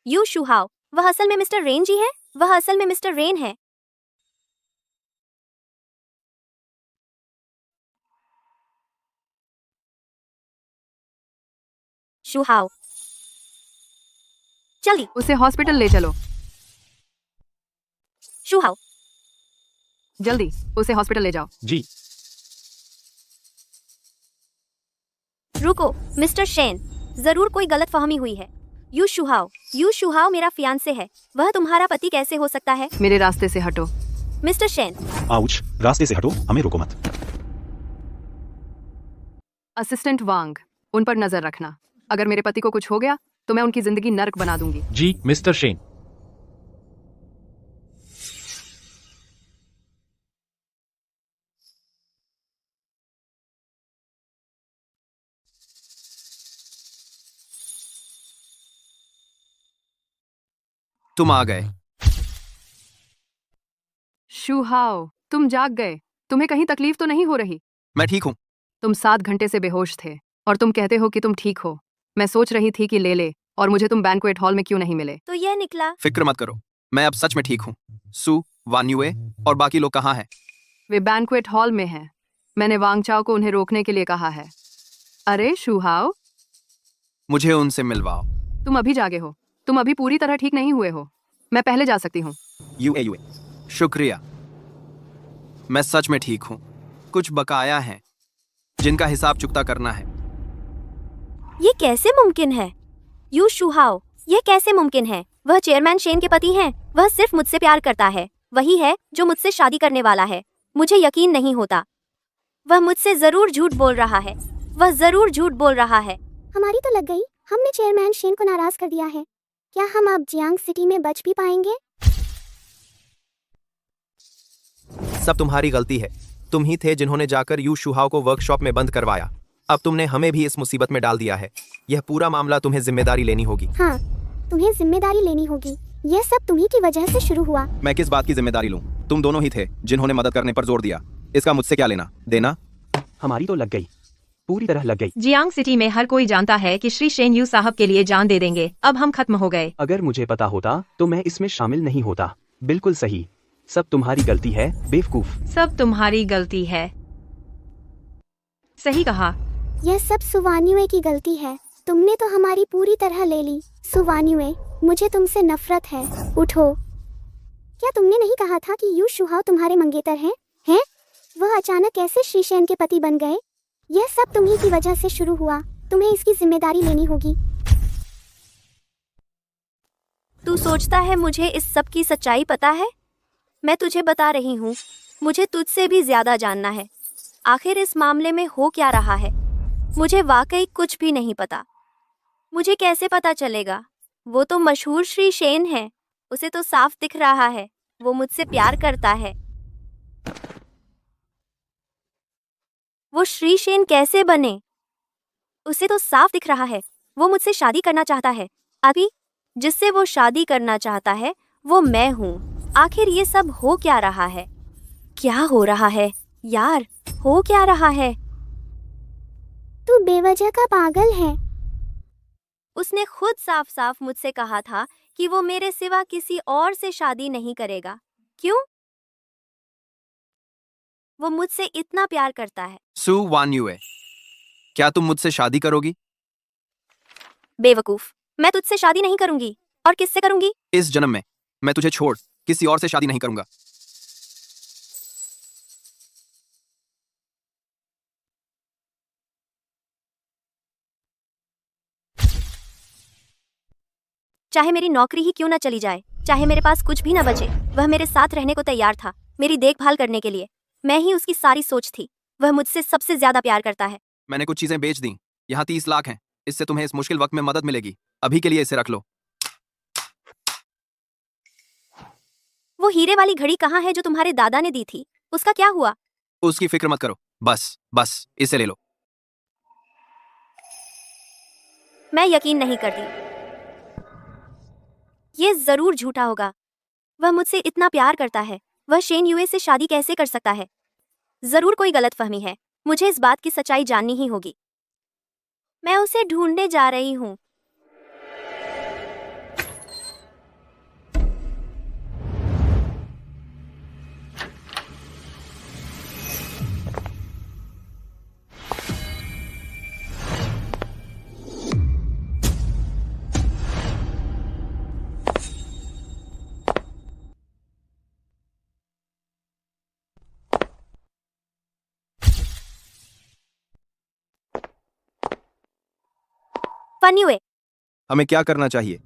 यू शुहाओ, वह असल में मिस्टर रेन जी है। वह असल में मिस्टर रेन है। शुहाओ, जल्दी। उसे हॉस्पिटल ले चलो। शुहाओ, जल्दी उसे हॉस्पिटल ले जाओ। जी। रुको मिस्टर शेन, जरूर कोई गलतफहमी हुई है। यू शुहाओ मेरा फियांसे है। वह तुम्हारा पति कैसे हो सकता है? मेरे रास्ते से हटो। मिस्टर शेन, आउच, रास्ते से हटो, हमें रोको मत। असिस्टेंट वांग, उन पर नजर रखना। अगर मेरे पति को कुछ हो गया तो मैं उनकी जिंदगी नर्क बना दूंगी। जी मिस्टर शेन। तुम आ गए। शुहाओ, तुम जाग गए। तुम्हें कहीं तकलीफ तो नहीं हो रही? मैं ठीक हूँ। तुम 7 घंटे से बेहोश थे और तुम कहते हो कि तुम ठीक हो। मैं सोच रही थी कि ले और मुझे तुम बैंक्वेट हॉल में क्यों नहीं मिले? तो यह निकला। फिक्र मत करो, मैं अब सच में ठीक हूँ। सू, वान्युए और बाकी लोग कहाँ हैं? वे बैंक्वेट हॉल में हैं। मैंने वांगचाओ को उन्हें रोकने के लिए कहा है। अरे शुहाओ, मुझे उनसे मिलवाओ। तुम अभी जागे हो। तुम अभी पूरी तरह ठीक नहीं हुए हो। मैं पहले जा सकती हूँ। यूए। शुक्रिया, मैं सच में ठीक हूँ। कुछ बकाया हैं जिनका हिसाब चुकता करना है। ये कैसे मुमकिन है? यू शुहाओ, यह कैसे मुमकिन है? वह चेयरमैन शेन के पति हैं। वह सिर्फ मुझसे प्यार करता है। वही है जो मुझसे शादी करने वाला है। मुझे यकीन नहीं होता। वह मुझसे जरूर झूठ बोल रहा है। वह जरूर झूठ बोल रहा है। हमारी तो लग गई। हमने चेयरमैन शेन को नाराज कर दिया है। क्या हम अब जियांग सिटी में बच भी पाएंगे? सब तुम्हारी गलती है। तुम ही थे जिन्होंने जाकर यू शुहाओ को वर्कशॉप में बंद करवाया। अब तुमने हमें भी इस मुसीबत में डाल दिया है। यह पूरा मामला तुम्हें जिम्मेदारी लेनी होगी। हाँ, तुम्हें जिम्मेदारी लेनी होगी। यह सब तुम्ही की वजह से शुरू हुआ। मैं किस बात की जिम्मेदारी लूं? तुम दोनों ही थे जिन्होंने मदद करने पर जोर दिया। इसका मुझसे क्या लेना देना? हमारी तो लग गई, पूरी तरह लग गई। जियांग सिटी में हर कोई जानता है कि श्री शेन यू साहब के लिए जान दे देंगे। अब हम खत्म हो गए। अगर मुझे पता होता तो मैं इसमें शामिल नहीं होता। बिल्कुल सही, सब तुम्हारी गलती है बेवकूफ। सब तुम्हारी गलती है। सही कहा। यह सब सुवान्युए की गलती है। तुमने तो हमारी पूरी तरह ले ली। सुवान्युए, मुझे तुमसे नफरत है। उठो। क्या तुमने नहीं कहा था कि यू शुहाओ तुम्हारे मंगेतर हैं? हैं? वह अचानक कैसे श्री शेन के पति बन गए? यह सब तुम्ही की वजह से शुरू हुआ। तुम्हें इसकी जिम्मेदारी लेनी होगी। तू सोचता है मुझे इस सब की सच्चाई पता है? मैं तुझे बता रही हूँ, मुझे तुझसे भी ज्यादा जानना है। आखिर इस मामले में हो क्या रहा है? मुझे वाकई कुछ भी नहीं पता। मुझे कैसे पता चलेगा? वो तो मशहूर श्री शेन है। उसे तो साफ दिख रहा है वो मुझसे प्यार करता है। वो श्री शेन कैसे बने? उसे तो साफ दिख रहा है वो मुझसे शादी करना चाहता है। अभी जिससे वो शादी करना चाहता है वो मैं हूँ। आखिर ये सब हो क्या रहा है? क्या हो रहा है यार? हो क्या रहा है? तू बेवजह का पागल है। उसने खुद साफ साफ मुझसे कहा था कि वो मेरे सिवा किसी और से शादी नहीं करेगा। क्यों? वो मुझसे इतना प्यार करता है। सू वान्युए, क्या तुम मुझसे शादी करोगी? बेवकूफ, मैं तुझसे शादी नहीं करूंगी। और किससे करूंगी? इस जन्म में मैं तुझे छोड़ किसी और से शादी नहीं करूंगा। चाहे मेरी नौकरी ही क्यों न चली जाए, चाहे मेरे पास कुछ भी न बचे, वह मेरे साथ रहने को तैयार था, मेरी देखभाल करने के लिए। मैं ही उसकी सारी सोच थी। वह मुझसे सबसे ज्यादा प्यार करता है। मैंने कुछ चीजें बेच दी। यहाँ 30 लाख हैं। इससे तुम्हें इस मुश्किल वक्त में मदद मिलेगी। अभी के लिए इसे रख लो। वो हीरे वाली घड़ी कहाँ है जो तुम्हारे दादा ने दी थी? उसका क्या हुआ? उसकी फिक्र मत करो। बस इसे ले लो। मैं यकीन नहीं करती। ये जरूर झूठा होगा। वह मुझसे इतना प्यार करता है। वह शेन यूए से शादी कैसे कर सकता है? जरूर कोई गलतफहमी है। मुझे इस बात की सच्चाई जाननी ही होगी। मैं उसे ढूंढने जा रही हूँ। फन्युए, हमें क्या करना चाहिए?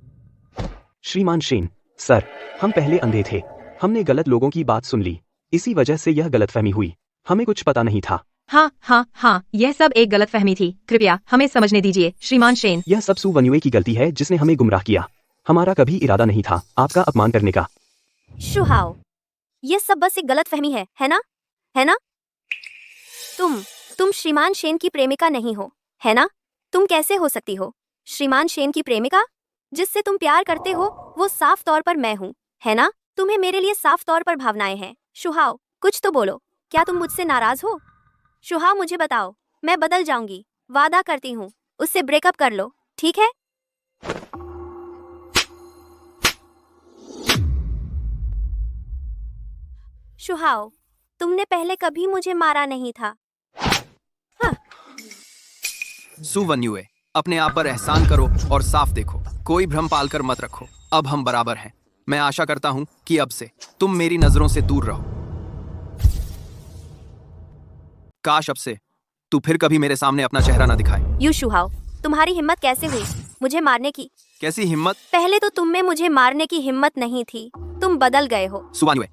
श्रीमान शेन, सर, हम पहले अंधे थे। हमने गलत लोगों की बात सुन ली। इसी वजह से यह गलतफहमी हुई। हमें कुछ पता नहीं था। हाँ, यह सब एक गलतफहमी थी। कृपया हमें समझने दीजिए, श्रीमान शेन। यह सब सू वन्युए की गलती है जिसने हमें गुमराह किया। हमारा कभी इरादा नहीं था आपका अपमान करने का। शुहाओ, ये सब बस एक गलतफहमी है ना? है ना? तुम श्रीमान शेन की प्रेमिका नहीं हो, है ना? तुम कैसे हो सकती हो श्रीमान शेन की प्रेमिका? जिससे तुम प्यार करते हो वो साफ तौर पर मैं हूँ, है ना? तुम्हें मेरे लिए साफ तौर पर भावनाएं हैं। शुहाओ, कुछ तो बोलो। क्या तुम मुझसे नाराज हो? शुहाओ, मुझे बताओ। मैं बदल जाऊंगी, वादा करती हूँ। उससे ब्रेकअप कर लो, ठीक है? शुहाओ, तुमने पहले कभी मुझे मारा नहीं था। सु वन्युए, अपने आप पर एहसान करो और साफ देखो, कोई भ्रम पालकर मत रखो। अब हम बराबर हैं। मैं आशा करता हूं कि अब से तुम मेरी नजरों से दूर रहो। काश अब से तू फिर कभी मेरे सामने अपना चेहरा ना दिखाए। यू शुहाओ, तुम्हारी हिम्मत कैसे हुई मुझे मारने की? कैसी हिम्मत? पहले तो तुम में मुझे मारने की हिम्मत नहीं थी, तुम बदल गए हो। सुवान्युए,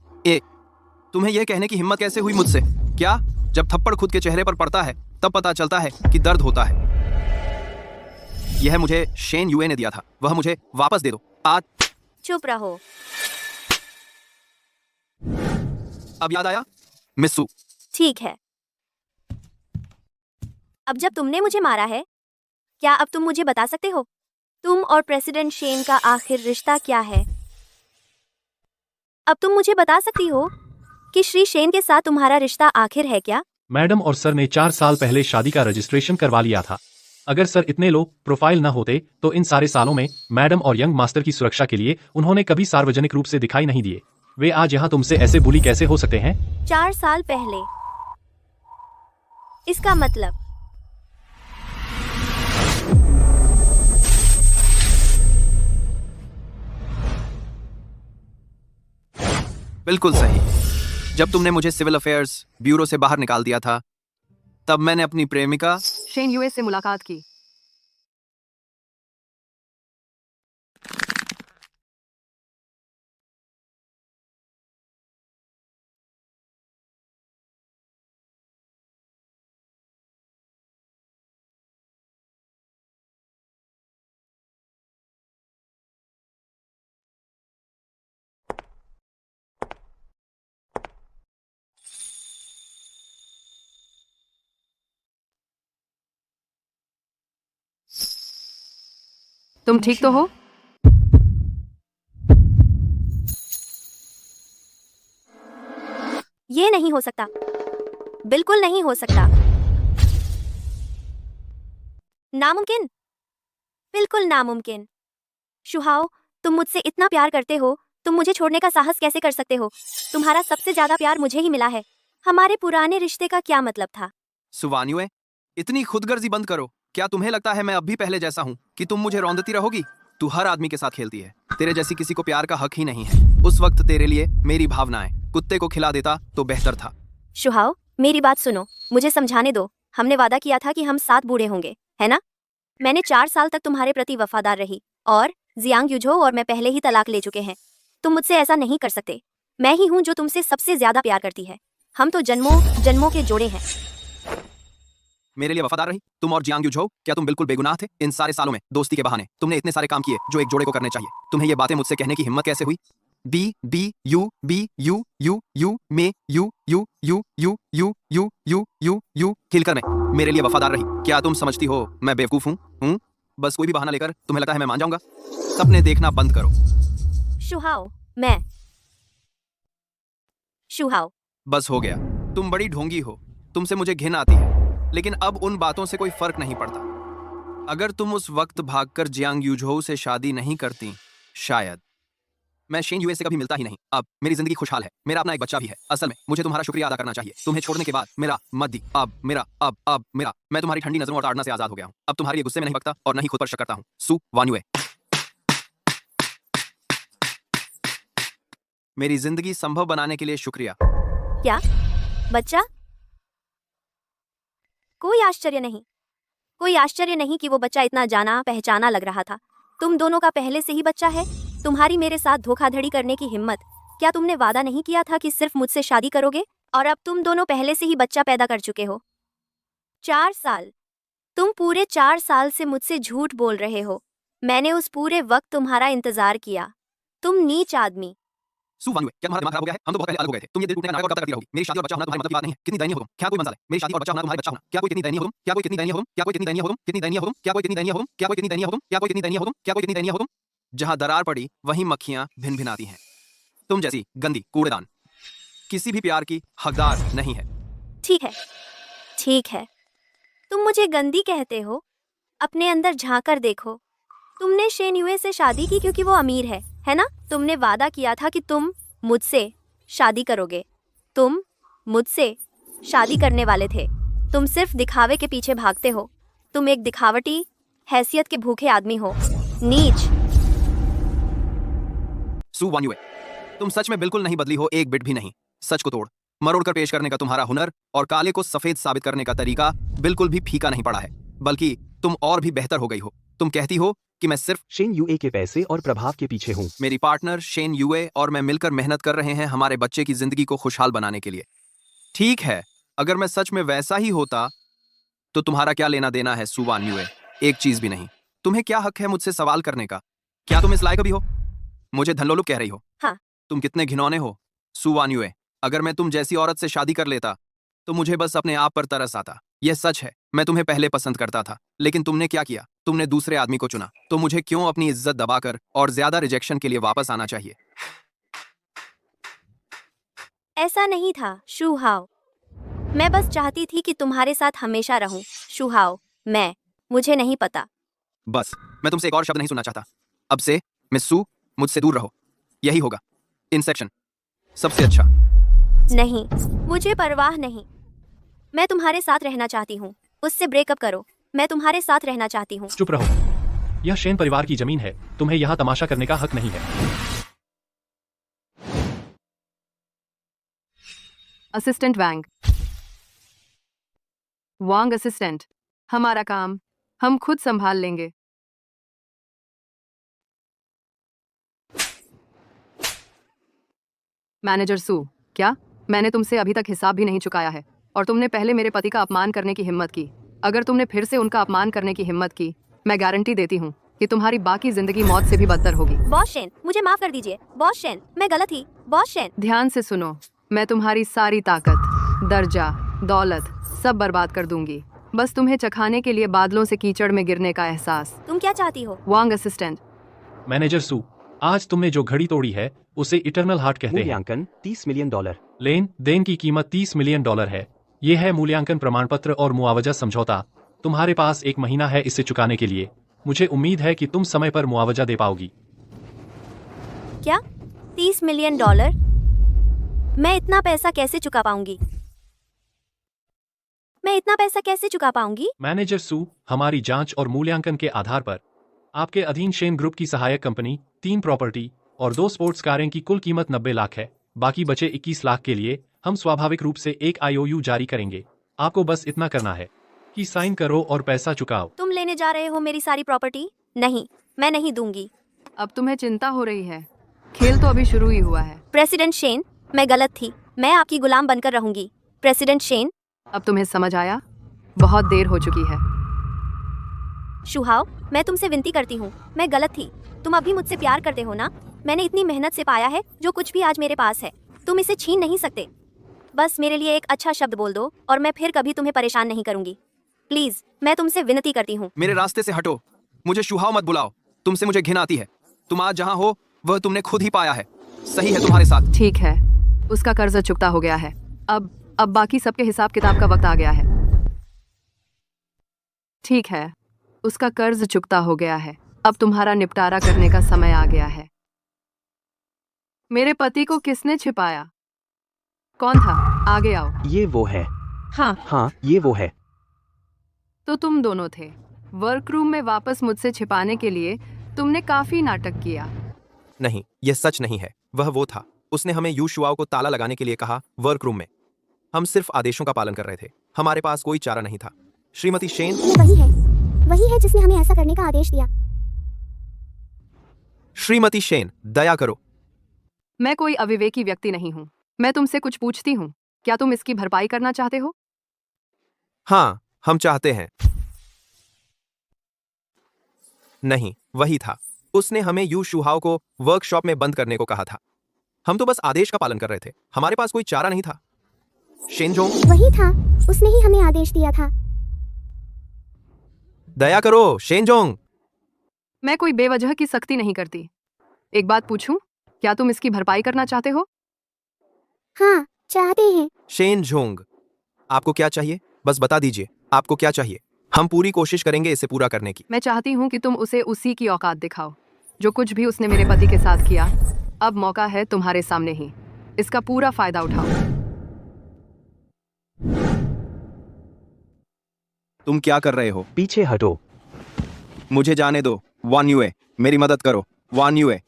तुम्हें यह कहने की हिम्मत कैसे हुई मुझसे? क्या जब थप्पड़ खुद के चेहरे पर पड़ता है तब पता चलता है कि दर्द होता है? यह मुझे शेन यूए ने दिया था, वह मुझे वापस दे दो आज। चुप रहो। अब याद आया मिस सु? ठीक है। अब जब तुमने मुझे मारा है, क्या अब तुम मुझे बता सकते हो तुम और प्रेसिडेंट शेन का आखिर रिश्ता क्या है? अब तुम मुझे बता सकती हो कि श्री शेन के साथ तुम्हारा रिश्ता आखिर है क्या? मैडम और सर ने 4 साल पहले शादी का रजिस्ट्रेशन करवा लिया था। अगर सर इतने लो प्रोफाइल न होते तो इन सारे सालों में मैडम और यंग मास्टर की सुरक्षा के लिए उन्होंने कभी सार्वजनिक रूप से दिखाई नहीं दिए। वे आज यहाँ तुमसे ऐसे बुली कैसे हो सकते हैं? 4 साल पहले, इसका मतलब बिल्कुल सही। जब तुमने मुझे सिविल अफेयर्स ब्यूरो से बाहर निकाल दिया था, तब मैंने अपनी प्रेमिका शेन यूए से मुलाकात की। तुम ठीक तो हो? ये नहीं हो सकता, बिल्कुल नहीं हो सकता। नामुमकिन, बिल्कुल नामुमकिन। शुहाओ, तुम मुझसे इतना प्यार करते हो, तुम मुझे छोड़ने का साहस कैसे कर सकते हो? तुम्हारा सबसे ज्यादा प्यार मुझे ही मिला है। हमारे पुराने रिश्ते का क्या मतलब था? सुवान्युए, इतनी खुदगर्जी बंद करो। क्या तुम्हें लगता है मैं अब भी पहले जैसा हूँ कि तुम मुझे रौंदती रहोगी? तू हर आदमी के साथ खेलती है, तेरे जैसी किसी को प्यार का हक ही नहीं है। उस वक्त तेरे लिए मेरी भावनाएं कुत्ते को खिला देता तो बेहतर था। शुहाओ, मेरी बात सुनो, मुझे समझाने दो। हमने वादा किया था कि हम साथ बूढ़े होंगे, है ना? मैंने 4 साल तक तुम्हारे प्रति वफादार रही और जियांग युझो और मैं पहले ही तलाक ले चुके हैं। तुम मुझसे ऐसा नहीं कर सकते। मैं ही हूँ जो तुमसे सबसे ज्यादा प्यार करती है। हम तो जन्मों जन्मों के जोड़े हैं। मेरे लिए वफादार रही तुम और जियांग युझो। क्या तुम बिल्कुल बेगुनाह थे? इन सारे सालों में दोस्ती के बहाने तुमने इतने सारे काम किए जो एक जोड़े को करने चाहिए। तुम्हें ये बातें मुझसे कहने की हिम्मत कैसे हुई? बी यू यू में यू हिलकर मैं मेरे लिए वफादार रही। क्या तुम समझती हो मैं बेवकूफ हूँ? बस कोई भी बहाना लेकर तुम्हें लगता है मैं मान जाऊंगा? सपने देखना बंद करो। शुहाओ, शुहाओ, बस हो गया। तुम बड़ी ढोंगी हो, तुमसे मुझे घिन आती है, लेकिन अब उन बातों से कोई फर्क नहीं पड़ता। अगर तुम उस वक्त भागकर जियांग युझो से शादी नहीं करती, शायद मैं शेन यूए से कभी मिलता ही नहीं। अब मेरी जिंदगी खुशहाल है, मेरा अपना एक बच्चा भी है। असल में मुझे तुम्हारा शुक्रिया अदा करना चाहिए। तुम्हें छोड़ने के बाद मेरा मद्दी अब मेरा मैं तुम्हारी ठंडी नजरों और ताड़ना से आजाद हो गया हूँ। अब तुम्हारे लिए गुस्से में नहीं भगता और न ही खुद पर शक करता हूँ। सु वान्युए, मेरी जिंदगी संभव बनाने के लिए शुक्रिया। क्या बच्चा? कोई आश्चर्य नहीं कि वो बच्चा इतना जाना पहचाना लग रहा था। तुम दोनों का पहले से ही बच्चा है। तुम्हारी मेरे साथ धोखाधड़ी करने की हिम्मत। क्या तुमने वादा नहीं किया था कि सिर्फ मुझसे शादी करोगे? और अब तुम दोनों पहले से ही बच्चा पैदा कर चुके हो। 4 साल, तुम पूरे 4 साल से मुझसे झूठ बोल रहे हो। मैंने उस पूरे वक्त तुम्हारा इंतजार किया। तुम नीच आदमी। सु वान्युए, क्या तुम्हारा दिमाग खराब हो गया है? हम तो बहुत पहले अलग हो गए थे। तुम ये दिल टूटने का नाटक और कब तक करती रहोगी? मेरी शादी और बच्चा होना तुम्हारी मतलब की बात नहीं है। कितनी दयनीय हो तुम? क्या कोई मंज़ल है? मेरी शादी और बच्चा होना तुम्हारे बच्चा होना। क्या कोई कितनी दयनीय हो तुम? क्या कोई कितनी दयनीय हो तुम? क्या कोई कितनी दयनीय हो तुम? कितनी दयनीय हो तुम? क्या कोई कितनी दयनीय हो तुम? क्या कोई कितनी दयनीय हो तुम? क्या कोई कितनी दयनीय हो तुम? क्या कोई कितनी दयनीय हो तुम? जहाँ दरार पड़ी वहीं मक्खियाँ भिन भिनाती हैं। तुम जैसी गंदी कूड़ेदान किसी भी प्यार की हकदार नहीं है। ठीक है, तुम मुझे गंदी कहते हो? अपने अंदर झांकर देखो। तुमने शेन यूए से शादी की क्योंकि वो अमीर है ना? तुमने वादा किया था कि तुम मुझसे शादी करोगे। तुम मुझसे शादी करने वाले थे। तुम सिर्फ दिखावे के पीछे भागते हो। तुम एक दिखावटी, हैसियत के भूखे आदमी हो। नीच। सू वान युए, तुम सच में बिल्कुल नहीं बदली हो, एक बिट भी नहीं। सच को तोड़ मरोड़ कर पेश करने का तुम्हारा हुनर और काले को सफेद साबित करने का तरीका बिल्कुल भी फीका नहीं पड़ा है, बल्कि तुम और भी बेहतर हो गई हो। तुम कहती हो कि मैं सिर्फ शेन यूए के पैसे और प्रभाव के पीछे हूँ। मेरी पार्टनर शेन यूए और मैं मिलकर मेहनत कर रहे हैं हमारे बच्चे की जिंदगी को खुशहाल बनाने के लिए। ठीक है, अगर मैं सच में वैसा ही होता तो तुम्हारा क्या लेना देना है सू वान युए? एक चीज भी नहीं। तुम्हें क्या हक है मुझसे सवाल करने का? क्या तुम इस लायक भी हो? मुझे धनलोलुप कह रही हो? हाँ। तुम कितने घिनौने हो सू वान युए। अगर मैं तुम जैसी औरत से शादी कर लेता तो मुझे बस अपने आप पर तरस आता। यह सच है, मैं तुम्हें पहले पसंद करता था, लेकिन तुमने क्या किया? तुमने दूसरे आदमी को चुना। तो मुझे क्यों अपनी इज्जत दबाकर और ज्यादा रिजेक्शन के लिए वापस आना चाहिए? ऐसा नहीं था शुहाओ। मैं बस चाहती थी कि तुम्हारे साथ हमेशा रहूं। शुहाओ, मुझे नहीं पता। बस, मैं तुमसे एक और शब्द नहीं सुनना चाहता। अब से मिस सू, मुझसे दूर रहो। यही होगा इंसेक्शन सबसे अच्छा। नहीं, मुझे परवाह नहीं। मैं तुम्हारे साथ रहना चाहती हूँ। उससे ब्रेकअप करो। मैं तुम्हारे साथ रहना चाहती हूँ। चुप रहो। यह शेन परिवार की जमीन है, तुम्हें यहाँ तमाशा करने का हक नहीं है। असिस्टेंट वांग असिस्टेंट, हमारा काम हम खुद संभाल लेंगे। मैनेजर सू, क्या मैंने तुमसे अभी तक हिसाब भी नहीं चुकाया है और तुमने पहले मेरे पति का अपमान करने की हिम्मत की। अगर तुमने फिर से उनका अपमान करने की हिम्मत की, मैं गारंटी देती हूँ कि तुम्हारी बाकी जिंदगी मौत से भी बदतर होगी। बॉस शेन, मुझे माफ कर दीजिए। बॉस शेन, मैं गलत थी। Boss Shane. ध्यान से सुनो, मैं तुम्हारी सारी ताकत, दर्जा, दौलत सब बर्बाद कर दूंगी, बस तुम्हें चखाने के लिए बादलों से कीचड़ में गिरने का एहसास। तुम क्या चाहती हो? वांग असिस्टेंट। मैनेजर सू, आज तुमने जो घड़ी तोड़ी है उसे इटर्नल हार्ट कहते हैं। मूल्यांकन $30 मिलियन। लेन देन की कीमत $30 मिलियन है। यह है मूल्यांकन प्रमाण पत्र और मुआवजा समझौता। तुम्हारे पास 1 महीना है इसे चुकाने के लिए। मुझे उम्मीद है कि तुम समय पर मुआवजा दे पाओगी। क्या? $30 मिलियन? मैं इतना पैसा कैसे चुका पाऊंगी? मैं इतना पैसा कैसे चुका पाऊंगी? मैनेजर सू, हमारी जांच और मूल्यांकन के आधार पर आपके अधीन शेन ग्रुप की सहायक कंपनी, 3 प्रॉपर्टी और 2 स्पोर्ट्स कारें की कुल कीमत 90 लाख है। बाकी बचे 21 लाख के लिए हम स्वाभाविक रूप से एक IOU जारी करेंगे। आपको बस इतना करना है कि साइन करो और पैसा चुकाओ। तुम लेने जा रहे हो मेरी सारी प्रॉपर्टी? नहीं, मैं नहीं दूंगी। अब तुम्हें चिंता हो रही है, खेल तो अभी शुरू ही हुआ है। प्रेसिडेंट शेन, मैं गलत थी। मैं आपकी गुलाम बनकर रहूंगी। President Shane. अब तुम्हें समझ आया? बहुत देर हो चुकी है। शुहाओ, मैं तुमसे विनती करती हूँ, मैं गलत थी। तुम अभी मुझसे प्यार करते हो ना? मैंने इतनी मेहनत से पाया है जो कुछ भी आज मेरे पास है। तुम इसे छीन नहीं सकते। बस मेरे लिए एक अच्छा शब्द बोल दो और मैं फिर कभी तुम्हें परेशान नहीं करूंगी। प्लीज, मैं तुमसे विनती करती हूँ। मेरे रास्ते से हटो। मुझे शुहाओ मत बुलाओ। तुमसे मुझे घिन आती है। तुम आज जहाँ हो वह तुमने खुद ही पाया है। सही है तुम्हारे साथ। ठीक है, उसका कर्ज चुकता हो गया है। अब बाकी सबके हिसाब किताब का वक्त आ गया है। ठीक है, उसका कर्ज चुकता हो गया है। अब तुम्हारा निपटारा करने का समय आ गया है। मेरे पति को किसने छिपाया? कौन था? आगे आओ। ये वो है। हाँ, ये वो है। तो तुम दोनों थे। वर्करूम में वापस मुझसे छिपाने के लिए तुमने काफी नाटक किया। नहीं, यह सच नहीं है। वह वो था। उसने हमें यू शुआओ को ताला लगाने के लिए कहा। वर्करूम में हम सिर्फ आदेशों का पालन कर रहे थे। हमारे पास कोई चारा नहीं था। श्रीमती शेन। ये वही है जिसने हमें ऐसा करने का आदेश दिया। श्रीमती शेन, दया करो। मैं कोई अविवेकी व्यक्ति नहीं हूँ। मैं तुमसे कुछ पूछती हूँ, क्या तुम इसकी भरपाई करना चाहते हो? हाँ, हम चाहते हैं। नहीं, वही था। उसने हमें यू शुहाओ को वर्कशॉप में बंद करने को कहा था। हम तो बस आदेश का पालन कर रहे थे। हमारे पास कोई चारा नहीं था। शेनजोंग। वही था, उसने ही हमें आदेश दिया था। दया करो शेनजोंग। मैं कोई बेवजह की सख्ती नहीं करती। एक बात पूछूं, क्या तुम इसकी भरपाई करना चाहते हो? हाँ, चाहते हैं। शेनजोंग, आपको क्या चाहिए? बस बता दीजिए, आपको क्या चाहिए? हम पूरी कोशिश करेंगे इसे पूरा करने की। मैं चाहती हूँ कि तुम उसे उसी की औकात दिखाओ जो कुछ भी उसने मेरे पति के साथ किया। अब मौका है तुम्हारे सामने ही। इसका पूरा फायदा उठाओ। तुम क्या कर रहे हो? पीछे हटो। मुझे जाने दो। वान युए, मेरी मदद करो। वान युए,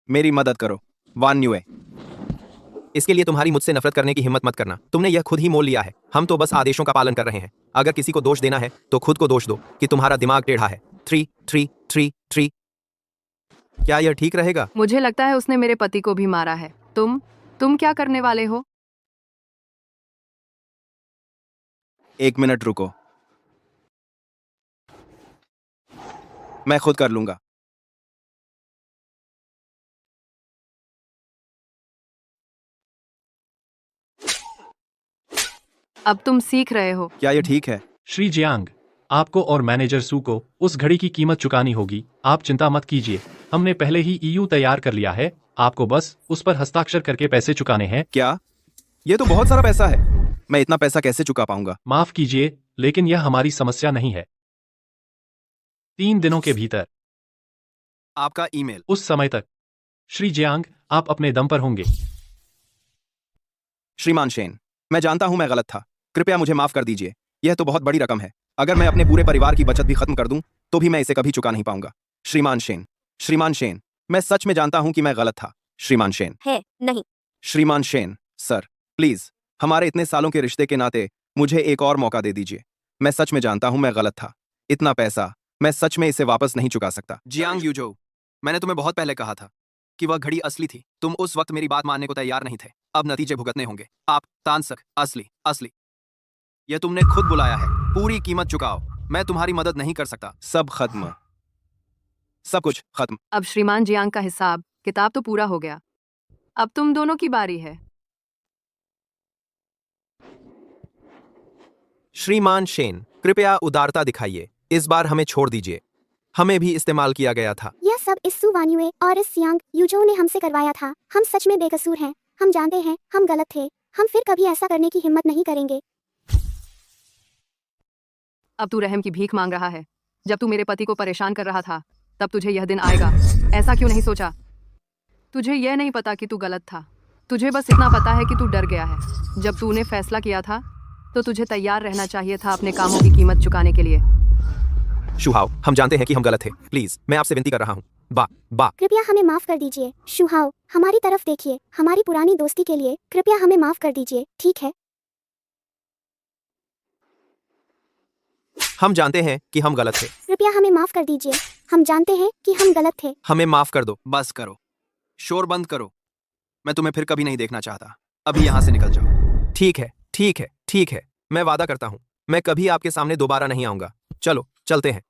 मेरी मदद करो। वान युए, इसके लिए तुम्हारी मुझसे नफरत करने की हिम्मत मत करना। तुमने यह खुद ही मोल लिया है। हम तो बस आदेशों का पालन कर रहे हैं। अगर किसी को दोष देना है तो खुद को दोष दो कि तुम्हारा दिमाग टेढ़ा है। 3 क्या यह ठीक रहेगा? मुझे लगता है उसने मेरे पति को भी मारा है। तुम क्या करने वाले हो? 1 मिनट रुको, मैं खुद कर लूंगा। अब तुम सीख रहे हो। क्या यह ठीक है? श्री जियांग, आपको और मैनेजर सू को उस घड़ी की कीमत चुकानी होगी। आप चिंता मत कीजिए, हमने पहले ही ईयू तैयार कर लिया है। आपको बस उस पर हस्ताक्षर करके पैसे चुकाने हैं। क्या? यह तो बहुत सारा पैसा है। मैं इतना पैसा कैसे चुका पाऊंगा? माफ कीजिए, लेकिन यह हमारी समस्या नहीं है। 3 दिनों के भीतर, आपका ईमेल। उस समय तक श्री जियांग, आप अपने दम पर होंगे। श्रीमान शेन, मैं जानता हूं मैं गलत था। कृपया मुझे माफ कर दीजिए। यह तो बहुत बड़ी रकम है। अगर मैं अपने पूरे परिवार की बचत भी खत्म कर दूं तो भी मैं इसे कभी चुका नहीं पाऊंगा। श्रीमान शेन, मैं सच में जानता हूं कि मैं गलत था। श्रीमान शेन। है नहीं। श्रीमान शेन, सर, प्लीज, हमारे इतने सालों के रिश्ते के नाते मुझे एक और मौका दे दीजिए। मैं सच में जानता हूं मैं गलत था। इतना पैसा मैं सच में इसे वापस नहीं चुका सकता। जियांग यूजो, मैंने तुम्हें बहुत पहले कहा था कि वह घड़ी असली थी। तुम उस वक्त मेरी बात मानने को तैयार नहीं थे। अब नतीजे भुगतने होंगे। आप तानसक, असली। यह तुमने खुद बुलाया है। पूरी कीमत चुकाओ। मैं तुम्हारी मदद नहीं कर सकता। सब खत्म, सब कुछ खत्म। अब श्रीमान जियांग का हिसाब किताब तो पूरा हो गया। अब तुम दोनों की बारी है। श्रीमान शेन, कृपया उदारता दिखाइए। इस बार हमें छोड़ दीजिए। हमें भी इस्तेमाल किया गया था। यह सब इस सू वान्युए और इस सियांग यूजो ने हमसे करवाया था। हम सच में बेकसूर हैं। हम जानते हैं हम गलत थे। हम फिर कभी ऐसा करने की हिम्मत नहीं करेंगे। अब तू रहम की भीख मांग रहा है। जब तू मेरे पति को परेशान कर रहा था तब तुझे यह दिन आएगा। ऐसा क्यों नहीं सोचा? तुझे यह नहीं पता कि तू गलत था। तुझे बस इतना पता है कि तू डर गया है। जब तूने फैसला किया था तो तुझे तैयार रहना चाहिए था अपने कामों की कीमत चुकाने के लिए। शुहाओ, हम जानते हैं कि हम गलत थे। प्लीज, मैं आपसे विनती कर रहा हूँ। बा कृपया हमें माफ कर दीजिए। शुहाओ, हमारी तरफ देखिए। हमारी पुरानी दोस्ती के लिए कृपया हमें माफ कर दीजिए, ठीक है? हम जानते हैं कि हम गलत थे। कृपया हमें माफ कर दीजिए। हम जानते हैं कि हम गलत थे। हमें माफ कर दो। बस करो, शोर बंद करो। मैं तुम्हें फिर कभी नहीं देखना चाहता। अभी यहाँ से निकल जाओ। ठीक है। मैं वादा करता हूँ मैं कभी आपके सामने दोबारा नहीं आऊंगा। चलो चलते हैं।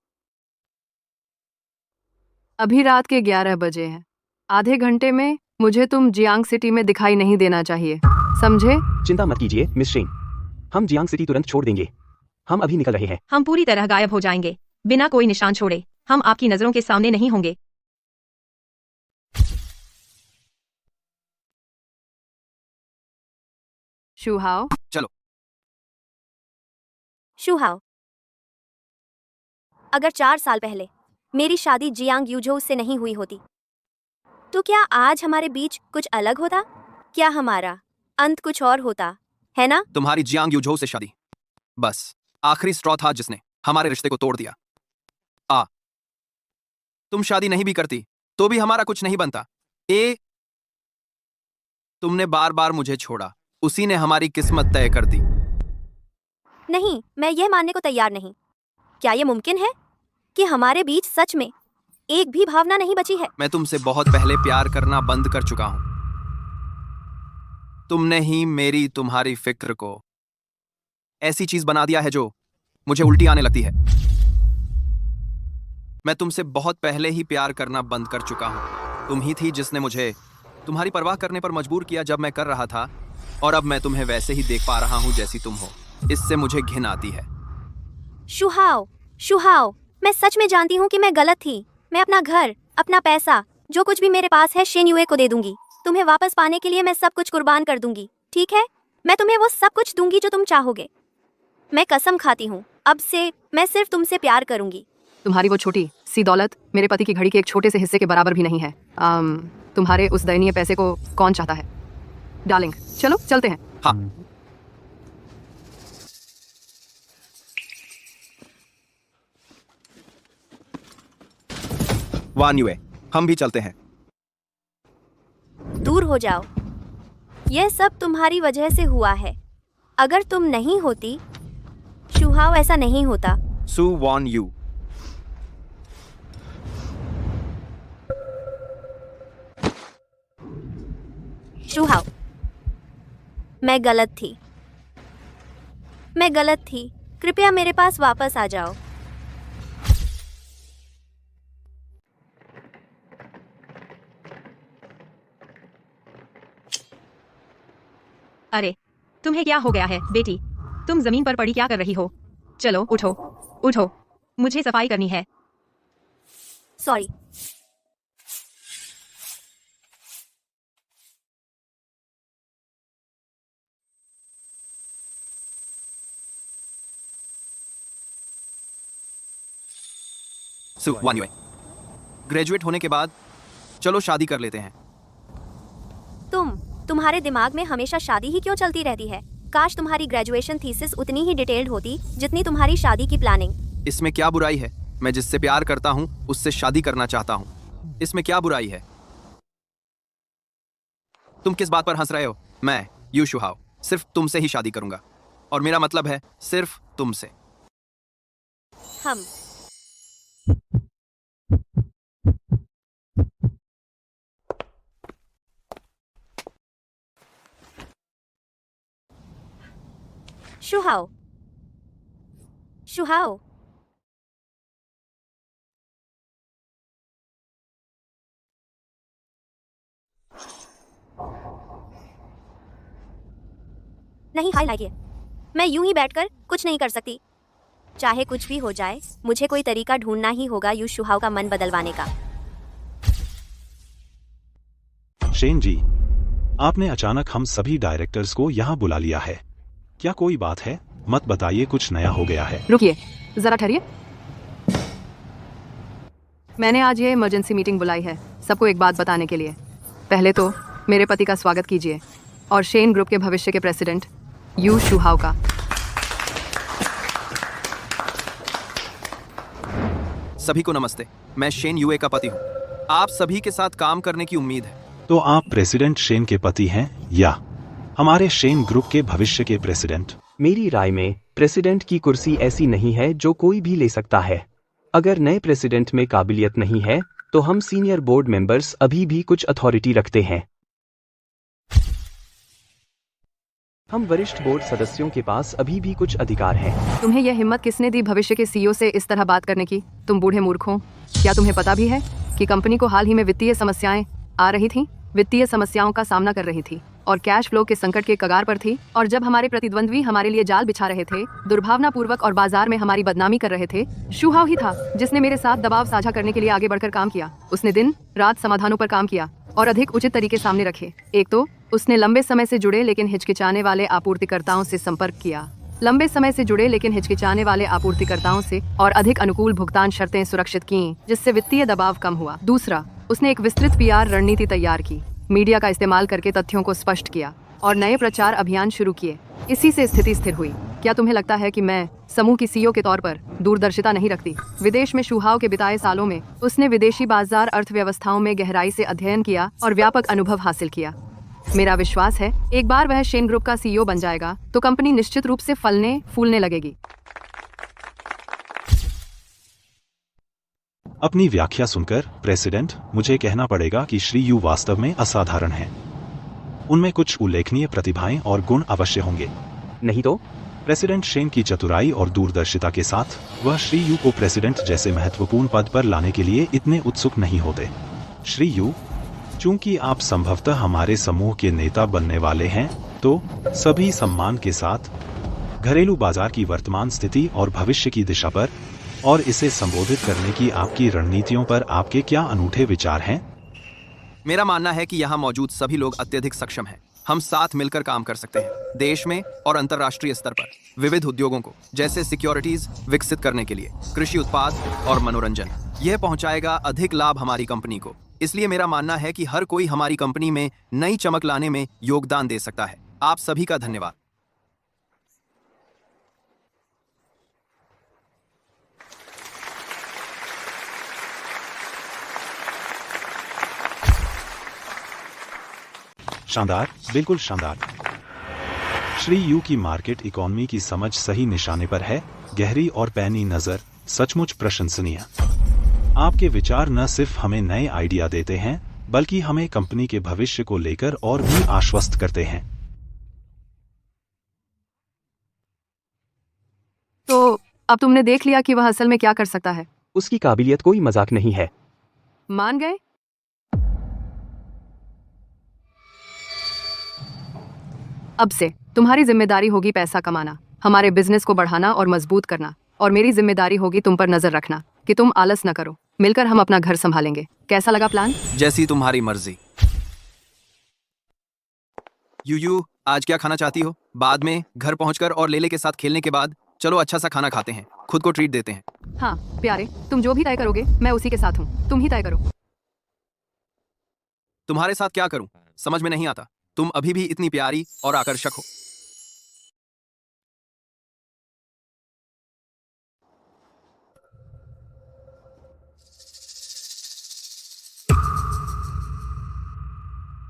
अभी रात के 11 बजे हैं। आधे घंटे में मुझे तुम जियांग सिटी में दिखाई नहीं देना चाहिए, समझे? चिंता मत कीजिए मिस शेन, हम जियांग सिटी तुरंत छोड़ देंगे। हम अभी निकल रहे हैं। हम पूरी तरह गायब हो जाएंगे, बिना कोई निशान छोड़े। हम आपकी नजरों के सामने नहीं होंगे। शुहाओ, चलो। शुहाओ, अगर 4 साल पहले मेरी शादी जियांग यूजो से नहीं हुई होती तो क्या आज हमारे बीच कुछ अलग होता? क्या हमारा अंत कुछ और होता, है ना? तुम्हारी जियांग यूझो से शादी बस आखिरी स्ट्रॉ था जिसने हमारे रिश्ते को तोड़ दिया। तुम शादी नहीं भी करती तो भी हमारा कुछ नहीं बनता। तुमने बार बार मुझे छोड़ा। उसी ने हमारी किस्मत तय कर दी। नहीं, मैं यह मानने को तैयार नहीं। क्या यह मुमकिन है कि हमारे बीच सच में एक भी भावना नहीं बची है? मैं तुमसे बहुत पहले प्यार करना बंद कर चुका हूं। तुमने ही मेरी तुम्हारी फिक्र को ऐसी चीज बना दिया है जो मुझे उल्टी आने लगती है। मैं तुमसे बहुत पहले ही प्यार करना बंद कर चुका हूं। तुम ही थी जिसने मुझे तुम्हारी परवाह करने पर मजबूर किया जब मैं कर रहा था, और अब मैं तुम्हें वैसे ही देख पा रहा हूं जैसी तुम हो। इससे मुझे घिन आती है। शुहाओ, मैं सच में जानती हूँ कि मैं गलत थी। मैं अपना घर, अपना पैसा, जो कुछ भी मेरे पास है शेन युए को दे दूंगी। तुम्हें वापस पाने के लिए मैं सब कुछ कुर्बान कर दूंगी, ठीक है? मैं तुम्हें वो सब कुछ दूंगी जो तुम चाहोगे। मैं कसम खाती हूँ, अब से मैं सिर्फ तुमसे प्यार करूंगी। तुम्हारी वो छोटी सी दौलत मेरे पति की घड़ी के एक छोटे से हिस्से के बराबर भी नहीं है। तुम्हारे उस दयनीय पैसे को कौन चाहता है? डार्लिंग, चलो चलते हैं। हाँ, वान युए, हम भी चलते हैं। दूर हो जाओ। यह सब तुम्हारी वजह से हुआ है। अगर तुम नहीं होती, शुहाओ, ऐसा नहीं होता। सु वान यू। शुहाओ, मैं गलत थी। मैं गलत थी। कृपया मेरे पास वापस आ जाओ। अरे, तुम्हें क्या हो गया है बेटी? तुम जमीन पर पड़ी क्या कर रही हो? चलो उठो, उठो, मुझे सफाई करनी है। सॉरी। सु वान युए, ग्रेजुएट होने के बाद चलो शादी कर लेते हैं। तुम्हारे दिमाग में हमेशा शादी ही क्यों चलती रहती है? काश तुम्हारी ग्रेजुएशन थीसिस उतनी ही डिटेल्ड होती जितनी तुम्हारी शादी की प्लानिंग। इसमें क्या बुराई है? मैं जिससे प्यार करता हूँ उससे शादी करना चाहता हूँ। इसमें क्या बुराई है? तुम किस बात पर हंस रहे हो? मैं यू शुहाओ सिर्फ तुमसे ही शादी करूंगा, और मेरा मतलब है सिर्फ तुमसे। हम शुहाओ, शुहाओ, नहीं हाईलाइट ये। मैं यूं ही बैठकर कुछ नहीं कर सकती। चाहे कुछ भी हो जाए, मुझे कोई तरीका ढूंढना ही होगा यू शुहाओ का मन बदलवाने का। शेन जी, आपने अचानक हम सभी डायरेक्टर्स को यहाँ बुला लिया है। क्या कोई बात है? मत बताइए, कुछ नया हो गया है। रुकिए, जरा ठहरिए। मैंने आज ये इमरजेंसी मीटिंग बुलाई है सबको एक बात बताने के लिए। पहले तो मेरे पति का स्वागत कीजिए और शेन ग्रुप के भविष्य के प्रेसिडेंट यू शुहाओ का। सभी को नमस्ते। मैं शेन युए का पति हूँ। आप सभी के साथ काम करने की उम्मीद है। तो आप प्रेसिडेंट शेन के पति हैं या हमारे शेन ग्रुप के भविष्य के प्रेसिडेंट? मेरी राय में प्रेसिडेंट की कुर्सी ऐसी नहीं है जो कोई भी ले सकता है। अगर नए प्रेसिडेंट में काबिलियत नहीं है तो हम सीनियर बोर्ड मेंबर्स अभी भी कुछ अथॉरिटी रखते हैं। हम वरिष्ठ बोर्ड सदस्यों के पास अभी भी कुछ अधिकार हैं। तुम्हें यह हिम्मत किसने दी भविष्य के सीईओ से इस तरह बात करने की? तुम बूढ़े मूर्ख हो। क्या तुम्हें पता भी है कि कंपनी को हाल ही में वित्तीय समस्याएं आ रही थीं? वित्तीय समस्याओं का सामना कर रही थी और कैश फ्लो के संकट के कगार पर थी। और जब हमारे प्रतिद्वंद्वी हमारे लिए जाल बिछा रहे थे, दुर्भावनापूर्वक और बाजार में हमारी बदनामी कर रहे थे, शुहाओ ही था जिसने मेरे साथ दबाव साझा करने के लिए आगे बढ़कर काम किया। उसने दिन रात समाधानों पर काम किया और अधिक उचित तरीके सामने रखे। एक तो उसने लंबे समय से जुड़े लेकिन हिचकिचाने वाले आपूर्तिकर्ताओं से संपर्क किया, लंबे समय से जुड़े लेकिन हिचकिचाने वाले आपूर्तिकर्ताओं से और अधिक अनुकूल भुगतान शर्तें सुरक्षित की, जिससे वित्तीय दबाव कम हुआ। दूसरा, उसने एक विस्तृत पीआर रणनीति तैयार की, मीडिया का इस्तेमाल करके तथ्यों को स्पष्ट किया और नए प्रचार अभियान शुरू किए। इसी से स्थिति स्थिर हुई। क्या तुम्हें लगता है कि मैं समूह की सीईओ के तौर पर दूरदर्शिता नहीं रखती? विदेश में शुहाओ के बिताए सालों में उसने विदेशी बाजार अर्थव्यवस्थाओं में गहराई से अध्ययन किया और व्यापक अनुभव हासिल किया। मेरा विश्वास है एक बार वह शेन ग्रुप का सीईओ बन जाएगा तो कंपनी निश्चित रूप से फलने फूलने लगेगी। अपनी व्याख्या सुनकर प्रेसिडेंट, मुझे कहना पड़ेगा कि श्री यू वास्तव में असाधारण हैं। उनमें कुछ उल्लेखनीय प्रतिभाएं और गुण अवश्य होंगे। नहीं तो प्रेसिडेंट शेन की चतुराई और दूरदर्शिता के साथ वह श्री यू को प्रेसिडेंट जैसे महत्वपूर्ण पद पर लाने के लिए इतने उत्सुक नहीं होते। श्री यू, चूंकि आप संभवतः हमारे समूह के नेता बनने वाले हैं, तो सभी सम्मान के साथ घरेलू बाजार की वर्तमान स्थिति और भविष्य की दिशा पर और इसे संबोधित करने की आपकी रणनीतियों पर आपके क्या अनूठे विचार हैं? मेरा मानना है कि यहाँ मौजूद सभी लोग अत्यधिक सक्षम हैं। हम साथ मिलकर काम कर सकते हैं देश में और अंतर्राष्ट्रीय स्तर पर विविध उद्योगों को, जैसे सिक्योरिटीज, विकसित करने के लिए कृषि उत्पाद और मनोरंजन। यह पहुंचाएगा अधिक लाभ हमारी कंपनी को। इसलिए मेरा मानना है कि हर कोई हमारी कंपनी में नई चमक लाने में योगदान दे सकता है। आप सभी का धन्यवाद। शानदार, बिल्कुल शानदार। श्री यू की मार्केट इकोनॉमी की समझ सही निशाने पर है, गहरी और पैनी नजर, सचमुच प्रशंसनीय। आपके विचार न सिर्फ हमें नए आइडिया देते हैं, बल्कि हमें कंपनी के भविष्य को लेकर और भी आश्वस्त करते हैं। तो अब तुमने देख लिया कि वह असल में क्या कर सकता है। उसकी काबिलियत कोई मजाक नहीं है। मान गए? अब से तुम्हारी जिम्मेदारी होगी पैसा कमाना, हमारे बिजनेस को बढ़ाना और मजबूत करना, और मेरी जिम्मेदारी होगी तुम पर नजर रखना कि तुम आलस न करो। मिलकर हम अपना घर संभालेंगे। कैसा लगा प्लान? जैसी तुम्हारी मर्जी। यू आज क्या खाना चाहती हो? बाद में घर पहुंचकर और लेले के साथ खेलने के बाद चलो अच्छा सा खाना खाते हैं, खुद को ट्रीट देते हैं। हाँ प्यारे, तुम जो भी तय करोगे मैं उसी के साथ हूँ, तुम ही तय करो। तुम्हारे साथ क्या करूं समझ में नहीं आता। तुम अभी भी इतनी प्यारी और आकर्षक हो।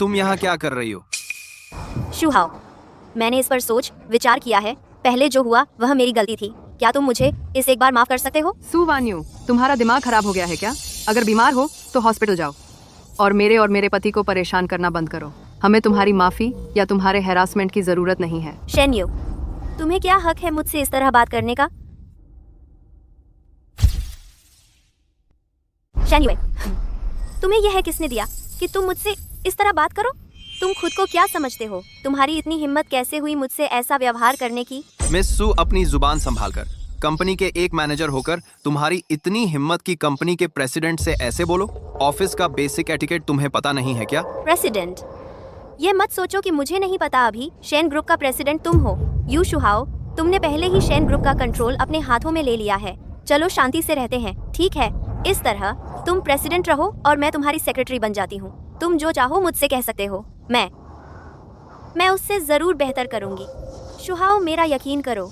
तुम यहाँ क्या कर रही हो? शुहाओ, मैंने इस पर सोच विचार किया है। पहले जो हुआ वह मेरी गलती थी। क्या तुम मुझे इस एक बार माफ कर सकते हो? सु वान्यू, तुम्हारा दिमाग खराब हो गया है क्या? अगर बीमार हो तो हॉस्पिटल जाओ और मेरे पति को परेशान करना बंद करो। हमें तुम्हारी माफी या तुम्हारे हैरासमेंट की जरूरत नहीं है। शेन्यू, तुम्हें क्या हक है मुझसे इस तरह बात करने का? शेन्यू, तुम्हें यह किसने दिया कि तुम मुझसे इस तरह बात करो? तुम खुद को क्या समझते हो? तुम्हारी इतनी हिम्मत कैसे हुई मुझसे ऐसा व्यवहार करने की? मिस सू, अपनी जुबान संभालकर। कंपनी के एक मैनेजर होकर तुम्हारी इतनी हिम्मत की कंपनी के प्रेसिडेंट से ऐसे बोलो? ऑफिस का बेसिक एटिकेट तुम्हें पता नहीं है क्या? प्रेसिडेंट? ये मत सोचो कि मुझे नहीं पता। अभी शेन ग्रुप का प्रेसिडेंट तुम हो। यू शुहाओ, तुमने पहले ही शेन ग्रुप का कंट्रोल अपने हाथों में ले लिया है। चलो शांति से रहते हैं, ठीक है? इस तरह तुम प्रेसिडेंट रहो और मैं तुम्हारी सेक्रेटरी बन जाती हूँ। तुम जो चाहो मुझसे कह सकते हो। मैं उससे जरूर बेहतर करूंगी। शुहाओ, मेरा यकीन करो,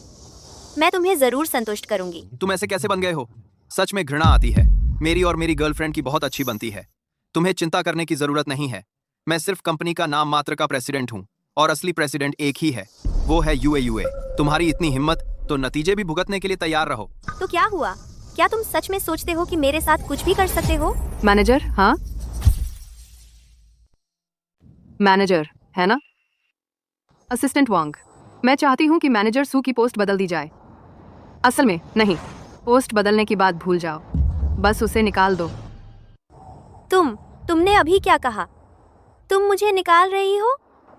मैं तुम्हें जरूर संतुष्ट करूंगी। तुम ऐसे कैसे बन गए हो? सच में घृणा आती है। मेरी और मेरी गर्लफ्रेंड की बहुत अच्छी बनती है। तुम्हें चिंता करने की जरूरत नहीं है। मैं सिर्फ कंपनी का नाम मात्र का प्रेसिडेंट हूँ और असली प्रेसिडेंट एक ही है, वो है यूए। तुम्हारी इतनी हिम्मत तो नतीजे भी भुगतने के लिए तैयार रहो। तो क्या हुआ? क्या तुम सच में सोचते हो कि मेरे साथ कुछ भी कर सकते हो? मैनेजर? हाँ मैनेजर है ना? असिस्टेंट वांग, मैं चाहती हूँ कि मैनेजर सू की पोस्ट बदल दी जाए। असल में नहीं, पोस्ट बदलने की बात भूल जाओ, बस उसे निकाल दो। तुमने अभी क्या कहा? तुम मुझे निकाल रही हो?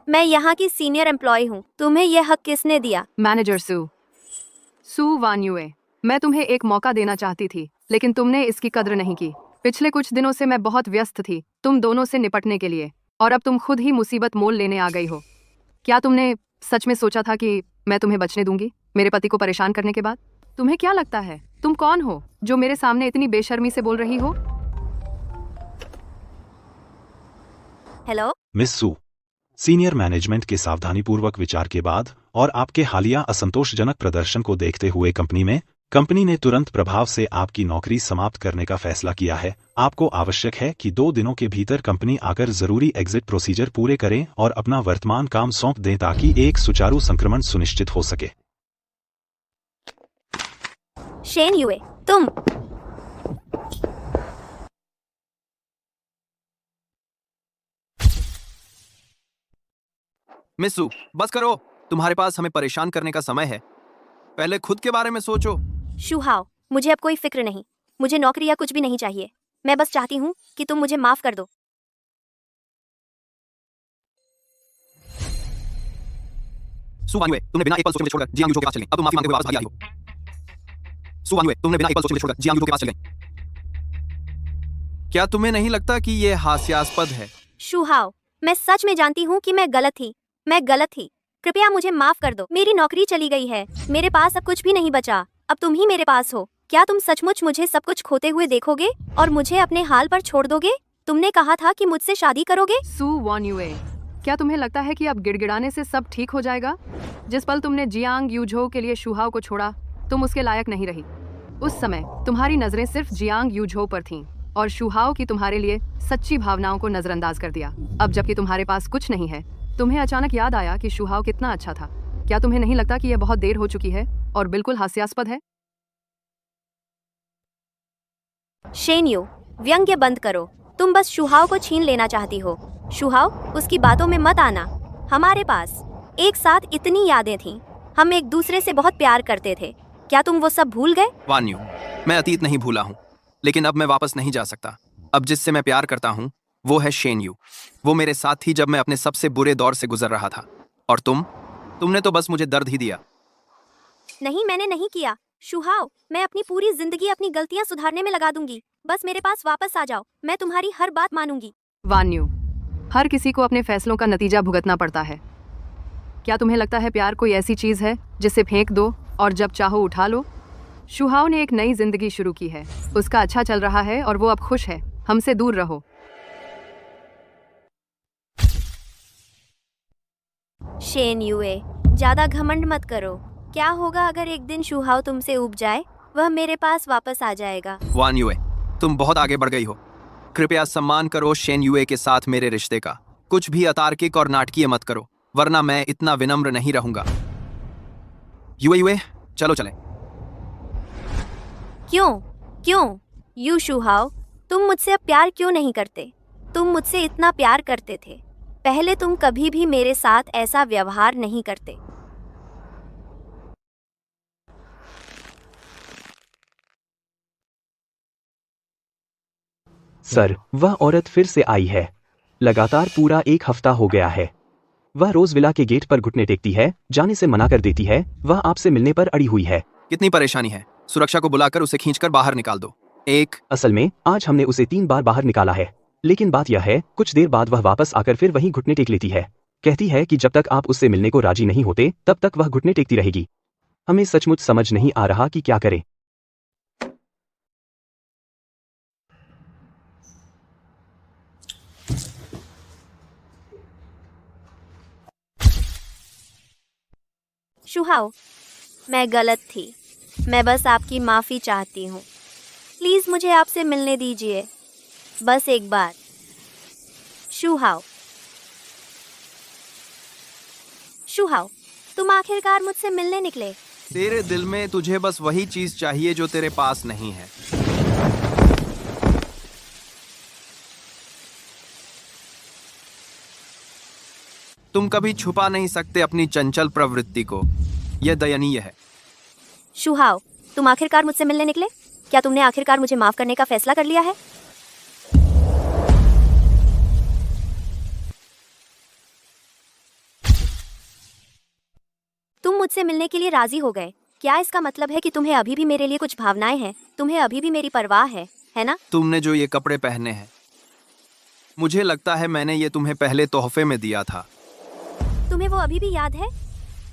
मैं यहाँ की सीनियर एम्प्लॉय हूँ। तुम्हें यह हक किसने दिया? मैनेजर सू वान्युए, मैं तुम्हें एक मौका देना चाहती थी, लेकिन तुमने इसकी कद्र नहीं की। पिछले कुछ दिनों से मैं बहुत व्यस्त थी तुम दोनों से निपटने के लिए, और अब तुम खुद ही मुसीबत मोल लेने आ गई हो। क्या तुमने सच में सोचा था कि मैं तुम्हें बचने दूंगी मेरे पति को परेशान करने के बाद? तुम्हें क्या लगता है तुम कौन हो जो मेरे सामने इतनी बेशर्मी से बोल रही हो? हेलो मिस सू, सीनियर मैनेजमेंट के सावधानीपूर्वक विचार के बाद और आपके हालिया असंतोषजनक प्रदर्शन को देखते हुए कंपनी ने तुरंत प्रभाव से आपकी नौकरी समाप्त करने का फैसला किया है। आपको आवश्यक है कि 2 दिनों के भीतर कंपनी आकर जरूरी एग्जिट प्रोसीजर पूरे करें और अपना वर्तमान काम सौंप दें ताकि एक सुचारू संक्रमण सुनिश्चित हो सके। शेन यूए, तुम मिस सू, बस करो। तुम्हारे पास हमें परेशान करने का समय है। पहले खुद के बारे में सोचो। शुहाओ, मुझे अब कोई फिक्र नहीं। मुझे नौकरी या कुछ भी नहीं चाहिए। मैं बस चाहती हूँ कि तुम मुझे माफ कर दो। सुवानुए, तुमने बिना एक पल सोचे मुझे छोड़कर जियांग यूजो के पास चले गए। अब तुम माफी मांगते हुए वापस भागी आई हो। सुवानुए, तुमने बिना एक पल सोचे मुझे छोड़कर जियांग यूजो के पास चले गए। क्या तुम्हें नहीं लगता कि यह हास्यास्पद है? शुहाओ, मैं सच में जानती हूँ कि मैं गलत थी। कृपया मुझे माफ कर दो। मेरी नौकरी चली गई है। मेरे पास अब कुछ भी नहीं बचा। अब तुम ही मेरे पास हो। क्या तुम सचमुच मुझे सब कुछ खोते हुए देखोगे और मुझे अपने हाल पर छोड़ दोगे? तुमने कहा था कि मुझसे शादी करोगे। सू वान्युए, क्या तुम्हें लगता है कि अब गिड़गिड़ाने से सब ठीक हो जाएगा? जिस पल तुमने जियांग यूझो के लिए शुहाओ को छोड़ा, तुम उसके लायक नहीं रही। उस समय तुम्हारी नजरें सिर्फ जियांग यूझो पर थीं और शुहाओ की तुम्हारे लिए सच्ची भावनाओं को नजरअंदाज कर दिया। अब जबकि तुम्हारे पास कुछ नहीं है, तुम्हें अचानक याद आया कि शुहाव कितना अच्छा था। क्या तुम्हें नहीं लगता कि यह बहुत देर हो चुकी है और बिल्कुल हास्यास्पद है? शेनयू, व्यंग्य बंद करो। तुम बस शुहाव को छीन लेना चाहती हो। शुहाव, उसकी बातों में मत आना। हमारे पास एक साथ इतनी यादें थीं। हम एक दूसरे से बहुत प्यार करते थे। क्या तुम वो सब भूल गए? वान यू, मैं अतीत नहीं भूला हूँ, लेकिन अब मैं वापस नहीं जा सकता। अब जिससे मैं प्यार करता हूँ वो है शेन यू। वो मेरे साथ थी जब मैं अपने सबसे बुरे दौर से गुजर रहा था। और तुमने तो बस मुझे दर्द ही दिया। नहीं, मैंने नहीं किया। शुहाव, मैं अपनी पूरी जिंदगी अपनी गलतियां सुधारने में लगा दूंगी। बस मेरे पास वापस आ जाओ, मैं तुम्हारी हर बात मानूंगी। वान्यू, हर किसी को अपने फैसलों का नतीजा भुगतना पड़ता है। क्या तुम्हें लगता है प्यार कोई ऐसी चीज है जिसे फेंक दो और जब चाहो उठा लो? शुहाव ने एक नई जिंदगी शुरू की है। उसका अच्छा चल रहा है और वो अब खुश है। हमसे दूर रहो। शेन युए, ज्यादा घमंड मत करो। क्या होगा अगर एक दिन शुहाव तुमसे ऊब जाए? वह मेरे पास वापस आ जाएगा। वान युए, तुम बहुत आगे बढ़ गई हो। कृपया सम्मान करो शेन युए के साथ मेरे रिश्ते का। कुछ भी अतार्किक और नाटकीय मत करो, वरना मैं इतना विनम्र नहीं रहूंगा। युए, चलो चले। क्यों यू शुहाव, तुम मुझसे अब प्यार क्यों नहीं करते? तुम मुझसे इतना प्यार करते थे। पहले तुम कभी भी मेरे साथ ऐसा व्यवहार नहीं करते। सर, वह औरत फिर से आई है। लगातार पूरा एक हफ्ता हो गया है। वह रोज विला के गेट पर घुटने टेकती है, जाने से मना कर देती है। वह आपसे मिलने पर अड़ी हुई है। कितनी परेशानी है। सुरक्षा को बुलाकर उसे खींचकर बाहर निकाल दो। असल में आज हमने उसे 3 बार बाहर निकाला है, लेकिन बात यह है कुछ देर बाद वह वापस आकर फिर वहीं घुटने टेक लेती है। कहती है कि जब तक आप उससे मिलने को राजी नहीं होते तब तक वह घुटने टेकती रहेगी। हमें सचमुच समझ नहीं आ रहा कि क्या करें। शुहाव, मैं गलत थी। मैं बस आपकी माफ़ी चाहती हूँ। प्लीज़ मुझे आपसे मिलने दीजिए, बस एक बार। शुहाव, तुम आखिरकार मुझसे मिलने निकले। तेरे दिल में तुझे बस वही चीज चाहिए जो तेरे पास नहीं है। तुम कभी छुपा नहीं सकते अपनी चंचल प्रवृत्ति को। यह दयनीय है। शुहाव, तुम आखिरकार मुझसे मिलने निकले? क्या तुमने आखिरकार मुझे माफ करने का फैसला कर लिया है? तुम मुझसे मिलने के लिए राजी हो गए। क्या इसका मतलब है कि तुम्हें अभी भी मेरे लिए कुछ भावनाएं हैं? तुम्हें अभी भी मेरी परवाह है ना? तुमने जो ये कपड़े पहने हैं, मुझे लगता है मैंने ये तुम्हें पहले तोहफे में दिया था। तुम्हें वो अभी भी याद है?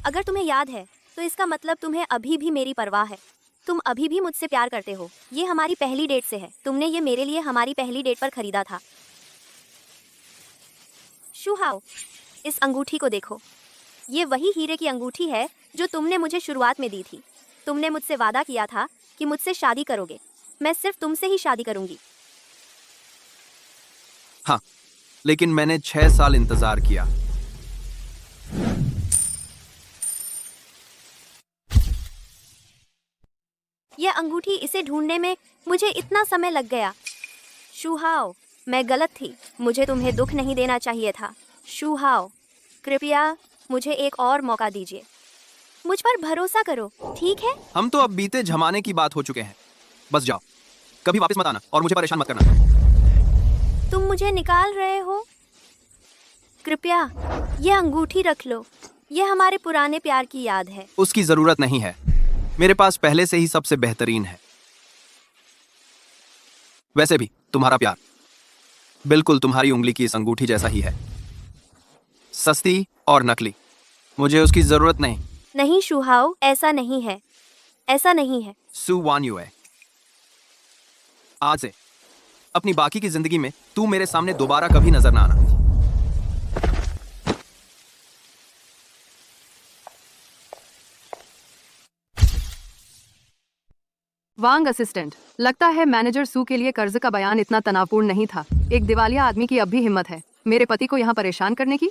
अगर तुम्हें याद है तो इसका मतलब तुम्हें अभी भी मेरी परवाह है। तुम अभी भी मुझसे प्यार करते हो। ये हमारी पहली डेट से है। तुमने ये मेरे लिए हमारी पहली डेट पर खरीदा था। शुहाव, इस अंगूठी को देखो। ये वही हीरे की अंगूठी है जो तुमने मुझे शुरुआत में दी थी। तुमने मुझसे वादा किया था कि मुझसे शादी करोगे। मैं सिर्फ तुमसे ही शादी करूंगी। हाँ, लेकिन मैंने 6 साल इंतजार किया। यह अंगूठी, इसे ढूंढने में मुझे इतना समय लग गया। शुहाव, मैं गलत थी। मुझे तुम्हें दुख नहीं देना चाहिए था। शुहाव, कृपया मुझे एक और मौका दीजिए। मुझ पर भरोसा करो, ठीक है? हम तो अब बीते जमाने की बात हो चुके हैं। बस जाओ, कभी वापस मत आना और मुझे परेशान मत करना। तुम मुझे निकाल रहे हो? कृपया यह अंगूठी रख लो। यह हमारे पुराने प्यार की याद है। उसकी जरूरत नहीं है। मेरे पास पहले से ही सबसे बेहतरीन है। वैसे भी तुम्हारा प्यार बिल्कुल तुम्हारी उंगली की इस अंगूठी जैसा ही है, सस्ती और नकली। मुझे उसकी जरूरत नहीं। नहीं शुहाव, ऐसा नहीं है। ऐसा नहीं है। सु वान युए, आज से अपनी बाकी की जिंदगी में तू मेरे सामने दोबारा कभी नजर ना आना। वांग असिस्टेंट, लगता है मैनेजर सू के लिए कर्ज का बयान इतना तनावपूर्ण नहीं था। एक दिवालिया आदमी की अब भी हिम्मत है मेरे पति को यहाँ परेशान करने की।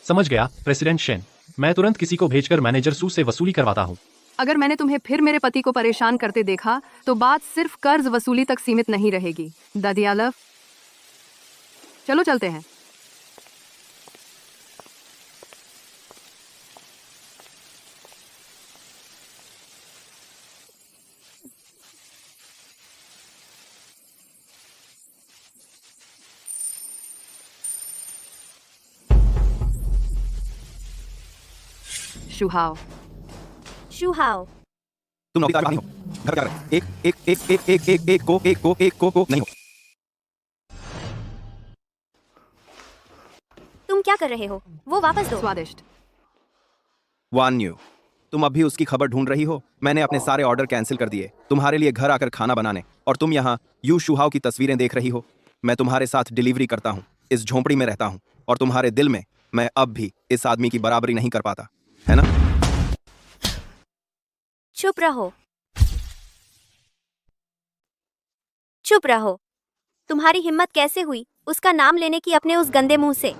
समझ गया प्रेसिडेंट शेन। मैं तुरंत किसी को भेजकर मैनेजर सू से वसूली करवाता हूँ। अगर मैंने तुम्हें फिर मेरे पति को परेशान करते देखा तो बात सिर्फ कर्ज वसूली तक सीमित नहीं रहेगी। दादियालव, चलो चलते हैं। शुहाव, शुहाओ, तुम नौकरी नहीं हो, घर क्या रहे? एक को नहीं हो। तुम क्या कर रहे हो? वो वापस दो। स्वादिष्ट। वान यू, तुम अभी उसकी खबर ढूंढ रही हो? मैंने अपने सारे ऑर्डर कैंसिल कर दिए तुम्हारे लिए घर आकर खाना बनाने, और तुम यहाँ यू शुहाव की तस्वीरें देख रही हो। मैं तुम्हारे साथ डिलीवरी करता हूँ, इस झोंपड़ी में रहता हूँ, और तुम्हारे दिल में मैं अब भी इस आदमी की बराबरी नहीं कर पाता, है ना? चुप रहो, चुप रहो। तुम्हारी हिम्मत कैसे हुई उसका नाम लेने की अपने उस गंदे मुंह से?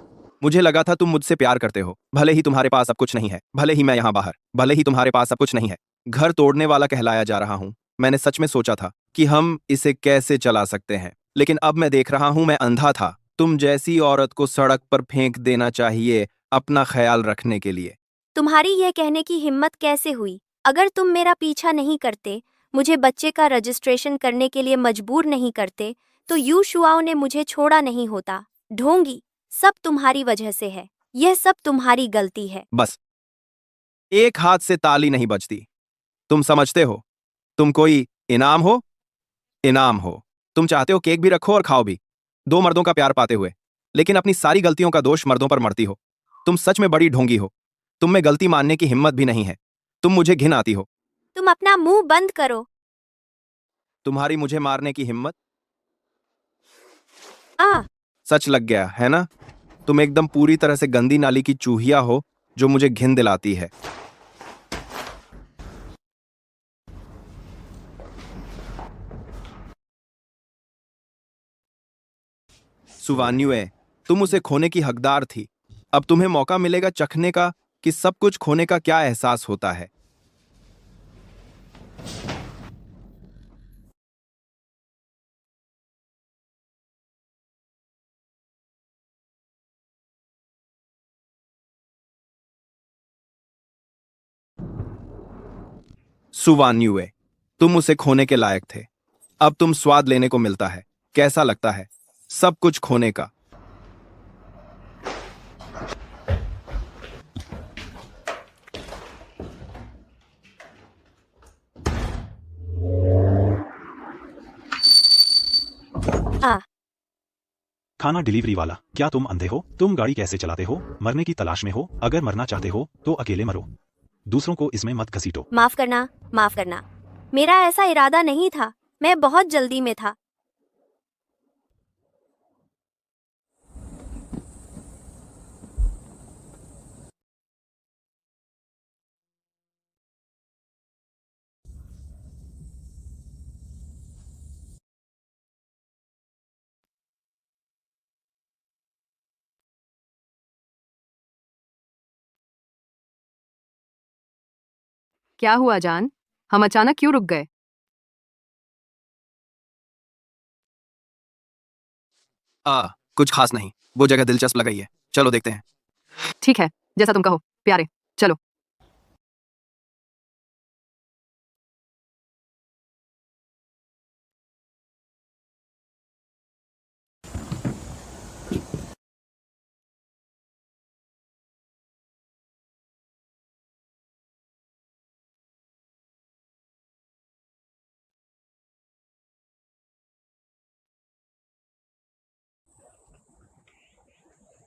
मुझे लगा था तुम मुझसे प्यार करते हो, भले ही तुम्हारे पास अब कुछ नहीं है, भले ही मैं यहाँ बाहर, भले ही तुम्हारे पास अब कुछ नहीं है, घर तोड़ने वाला कहलाया जा रहा हूँ। मैंने सच में सोचा था कि हम इसे कैसे चला सकते हैं, लेकिन अब मैं देख रहा हूँ मैं अंधा था। तुम जैसी औरत को सड़क पर फेंक देना चाहिए अपना ख्याल रखने के लिए। तुम्हारी यह कहने की हिम्मत कैसे हुई? अगर तुम मेरा पीछा नहीं करते, मुझे बच्चे का रजिस्ट्रेशन करने के लिए मजबूर नहीं करते, तो यू शुआओ ने मुझे छोड़ा नहीं होता। ढोंगी, सब तुम्हारी वजह से है, यह सब तुम्हारी गलती है। बस एक हाथ से ताली नहीं बजती। तुम समझते हो तुम कोई इनाम हो? इनाम हो। तुम चाहते हो केक भी रखो और खाओ भी, दो मर्दों का प्यार पाते हुए, लेकिन अपनी सारी गलतियों का दोष मर्दों पर मरती हो। तुम सच में बड़ी ढोंगी हो। तुम में गलती मानने की हिम्मत भी नहीं है। तुम मुझे घिन आती हो। तुम अपना मुंह बंद करो। तुम्हारी मुझे मारने की हिम्मत? आ, सच लग गया है ना? तुम एकदम पूरी तरह से गंदी नाली की चूहिया हो जो मुझे घिन दिलाती है। सुवान्युए, तुम उसे खोने की हकदार थी। अब तुम्हें मौका मिलेगा चखने का कि सब कुछ खोने का क्या एहसास होता है। सुवान्युए, तुम उसे खोने के लायक थे। अब तुम स्वाद लेने को मिलता है। कैसा लगता है सब कुछ खोने का? आ, खाना डिलीवरी वाला, क्या तुम अंधे हो? तुम गाड़ी कैसे चलाते हो? मरने की तलाश में हो? अगर मरना चाहते हो तो अकेले मरो, दूसरों को इसमें मत घसीटो। माफ करना, माफ करना। मेरा ऐसा इरादा नहीं था, मैं बहुत जल्दी में था। क्या हुआ जान? हम अचानक क्यों रुक गए? कुछ खास नहीं, वो जगह दिलचस्प लगी है, चलो देखते हैं। ठीक है, जैसा तुम कहो प्यारे, चलो।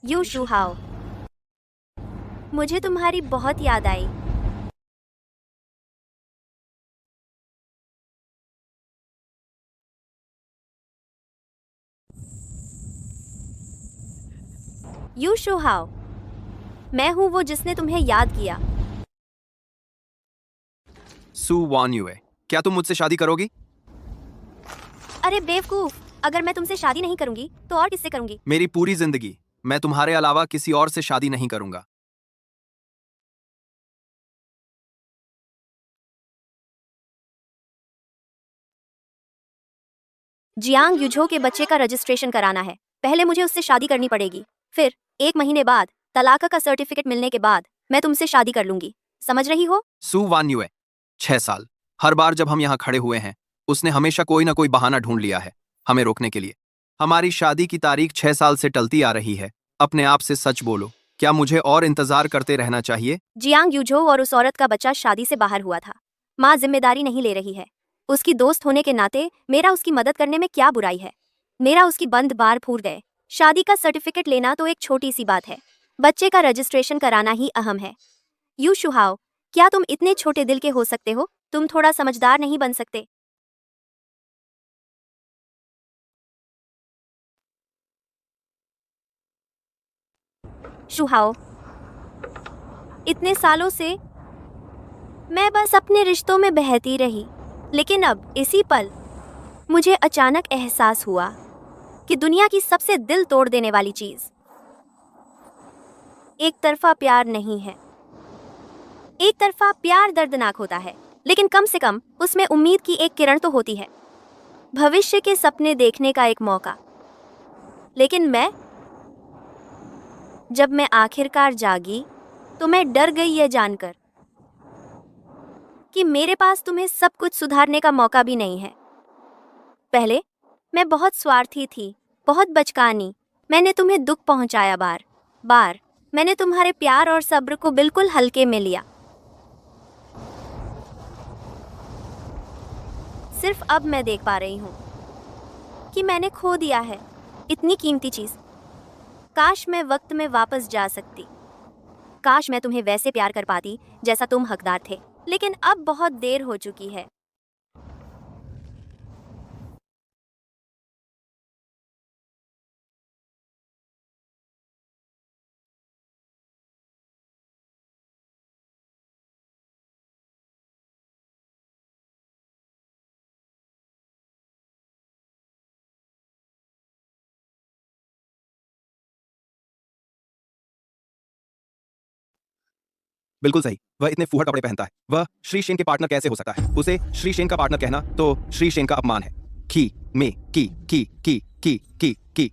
यू शुहाओ, मुझे तुम्हारी बहुत याद आई। यू शुहाओ, मैं हूं वो जिसने तुम्हें याद किया। सु वान्युए, क्या तुम मुझसे शादी करोगी? अरे बेवकूफ, अगर मैं तुमसे शादी नहीं करूंगी तो और किससे करूंगी? मेरी पूरी जिंदगी मैं तुम्हारे अलावा किसी और से शादी नहीं करूंगा। जियांग युझो के बच्चे का रजिस्ट्रेशन कराना है। पहले मुझे उससे शादी करनी पड़ेगी, फिर 1 महीने बाद तलाक का सर्टिफिकेट मिलने के बाद मैं तुमसे शादी कर लूंगी। समझ रही हो? सू वान युए 6 साल। हर बार जब हम यहाँ खड़े हुए हैं उसने हमेशा कोई ना कोई बहाना ढूंढ लिया है हमें रोकने के लिए। हमारी शादी की तारीख 6 साल से टलती आ रही है। अपने आप से सच बोलो, क्या मुझे और इंतजार करते रहना चाहिए? जियांग युझो और उस औरत का बच्चा शादी से बाहर हुआ था। माँ जिम्मेदारी नहीं ले रही है। उसकी दोस्त होने के नाते मेरा उसकी मदद करने में क्या बुराई है? मेरा उसकी बंद बार फूट गए। शादी का सर्टिफिकेट लेना तो एक छोटी सी बात है, बच्चे का रजिस्ट्रेशन कराना ही अहम है। यू शुहाओ, क्या तुम इतने छोटे दिल के हो सकते हो? तुम थोड़ा समझदार नहीं बन सकते? शुहाओ, इतने सालों से मैं बस अपने रिश्तों में बहती रही, लेकिन अब इसी पल मुझे अचानक एहसास हुआ कि दुनिया की सबसे दिल तोड़ देने वाली चीज एक तरफा प्यार नहीं है। एक तरफा प्यार दर्दनाक होता है, लेकिन कम से कम उसमें उम्मीद की एक किरण तो होती है, भविष्य के सपने देखने का एक मौका। लेकिन जब मैं आखिरकार जागी तो मैं डर गई ये जानकर कि मेरे पास तुम्हें सब कुछ सुधारने का मौका भी नहीं है। पहले मैं बहुत स्वार्थी थी, बहुत बचकानी। मैंने तुम्हें दुख पहुंचाया बार बार। मैंने तुम्हारे प्यार और सब्र को बिल्कुल हल्के में लिया। सिर्फ अब मैं देख पा रही हूँ कि मैंने खो दिया है इतनी कीमती चीज। काश मैं वक्त में वापस जा सकती। काश मैं तुम्हें वैसे प्यार कर पाती जैसा तुम हकदार थे, लेकिन अब बहुत देर हो चुकी है। बिल्कुल सही। वह इतने फूहड़ कपड़े पहनता है। वह श्री शेन के पार्टनर कैसे हो सकता है? उसे श्री शेन का पार्टनर कहना तो श्री शेन का अपमान है। की में की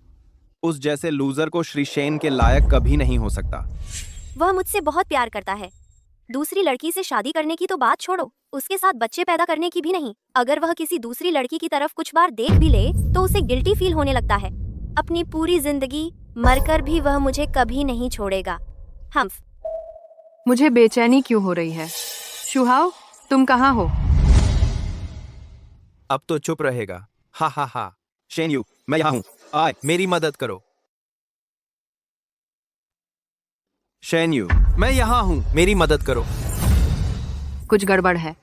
उस जैसे लूजर को श्री शेन के लायक कभी नहीं हो सकता। वह मुझसे बहुत प्यार करता है। दूसरी लड़की से शादी करने की तो बात छोड़ो, उसके साथ बच्चे पैदा करने की भी नहीं। अगर वह किसी दूसरी लड़की की तरफ कुछ बार देख भी ले तो उसे गिल्टी फील होने लगता है। अपनी पूरी जिंदगी मरकर भी वह मुझे कभी नहीं छोड़ेगा। हम मुझे बेचैनी क्यों हो रही है? शुहाओ, तुम कहाँ हो? अब तो चुप रहेगा। हा हा हा। शेन यू, मैं यहाँ हूँ। आए, मेरी मदद करो। शेन यू, मैं यहाँ हूँ, मेरी मदद करो। कुछ गड़बड़ है।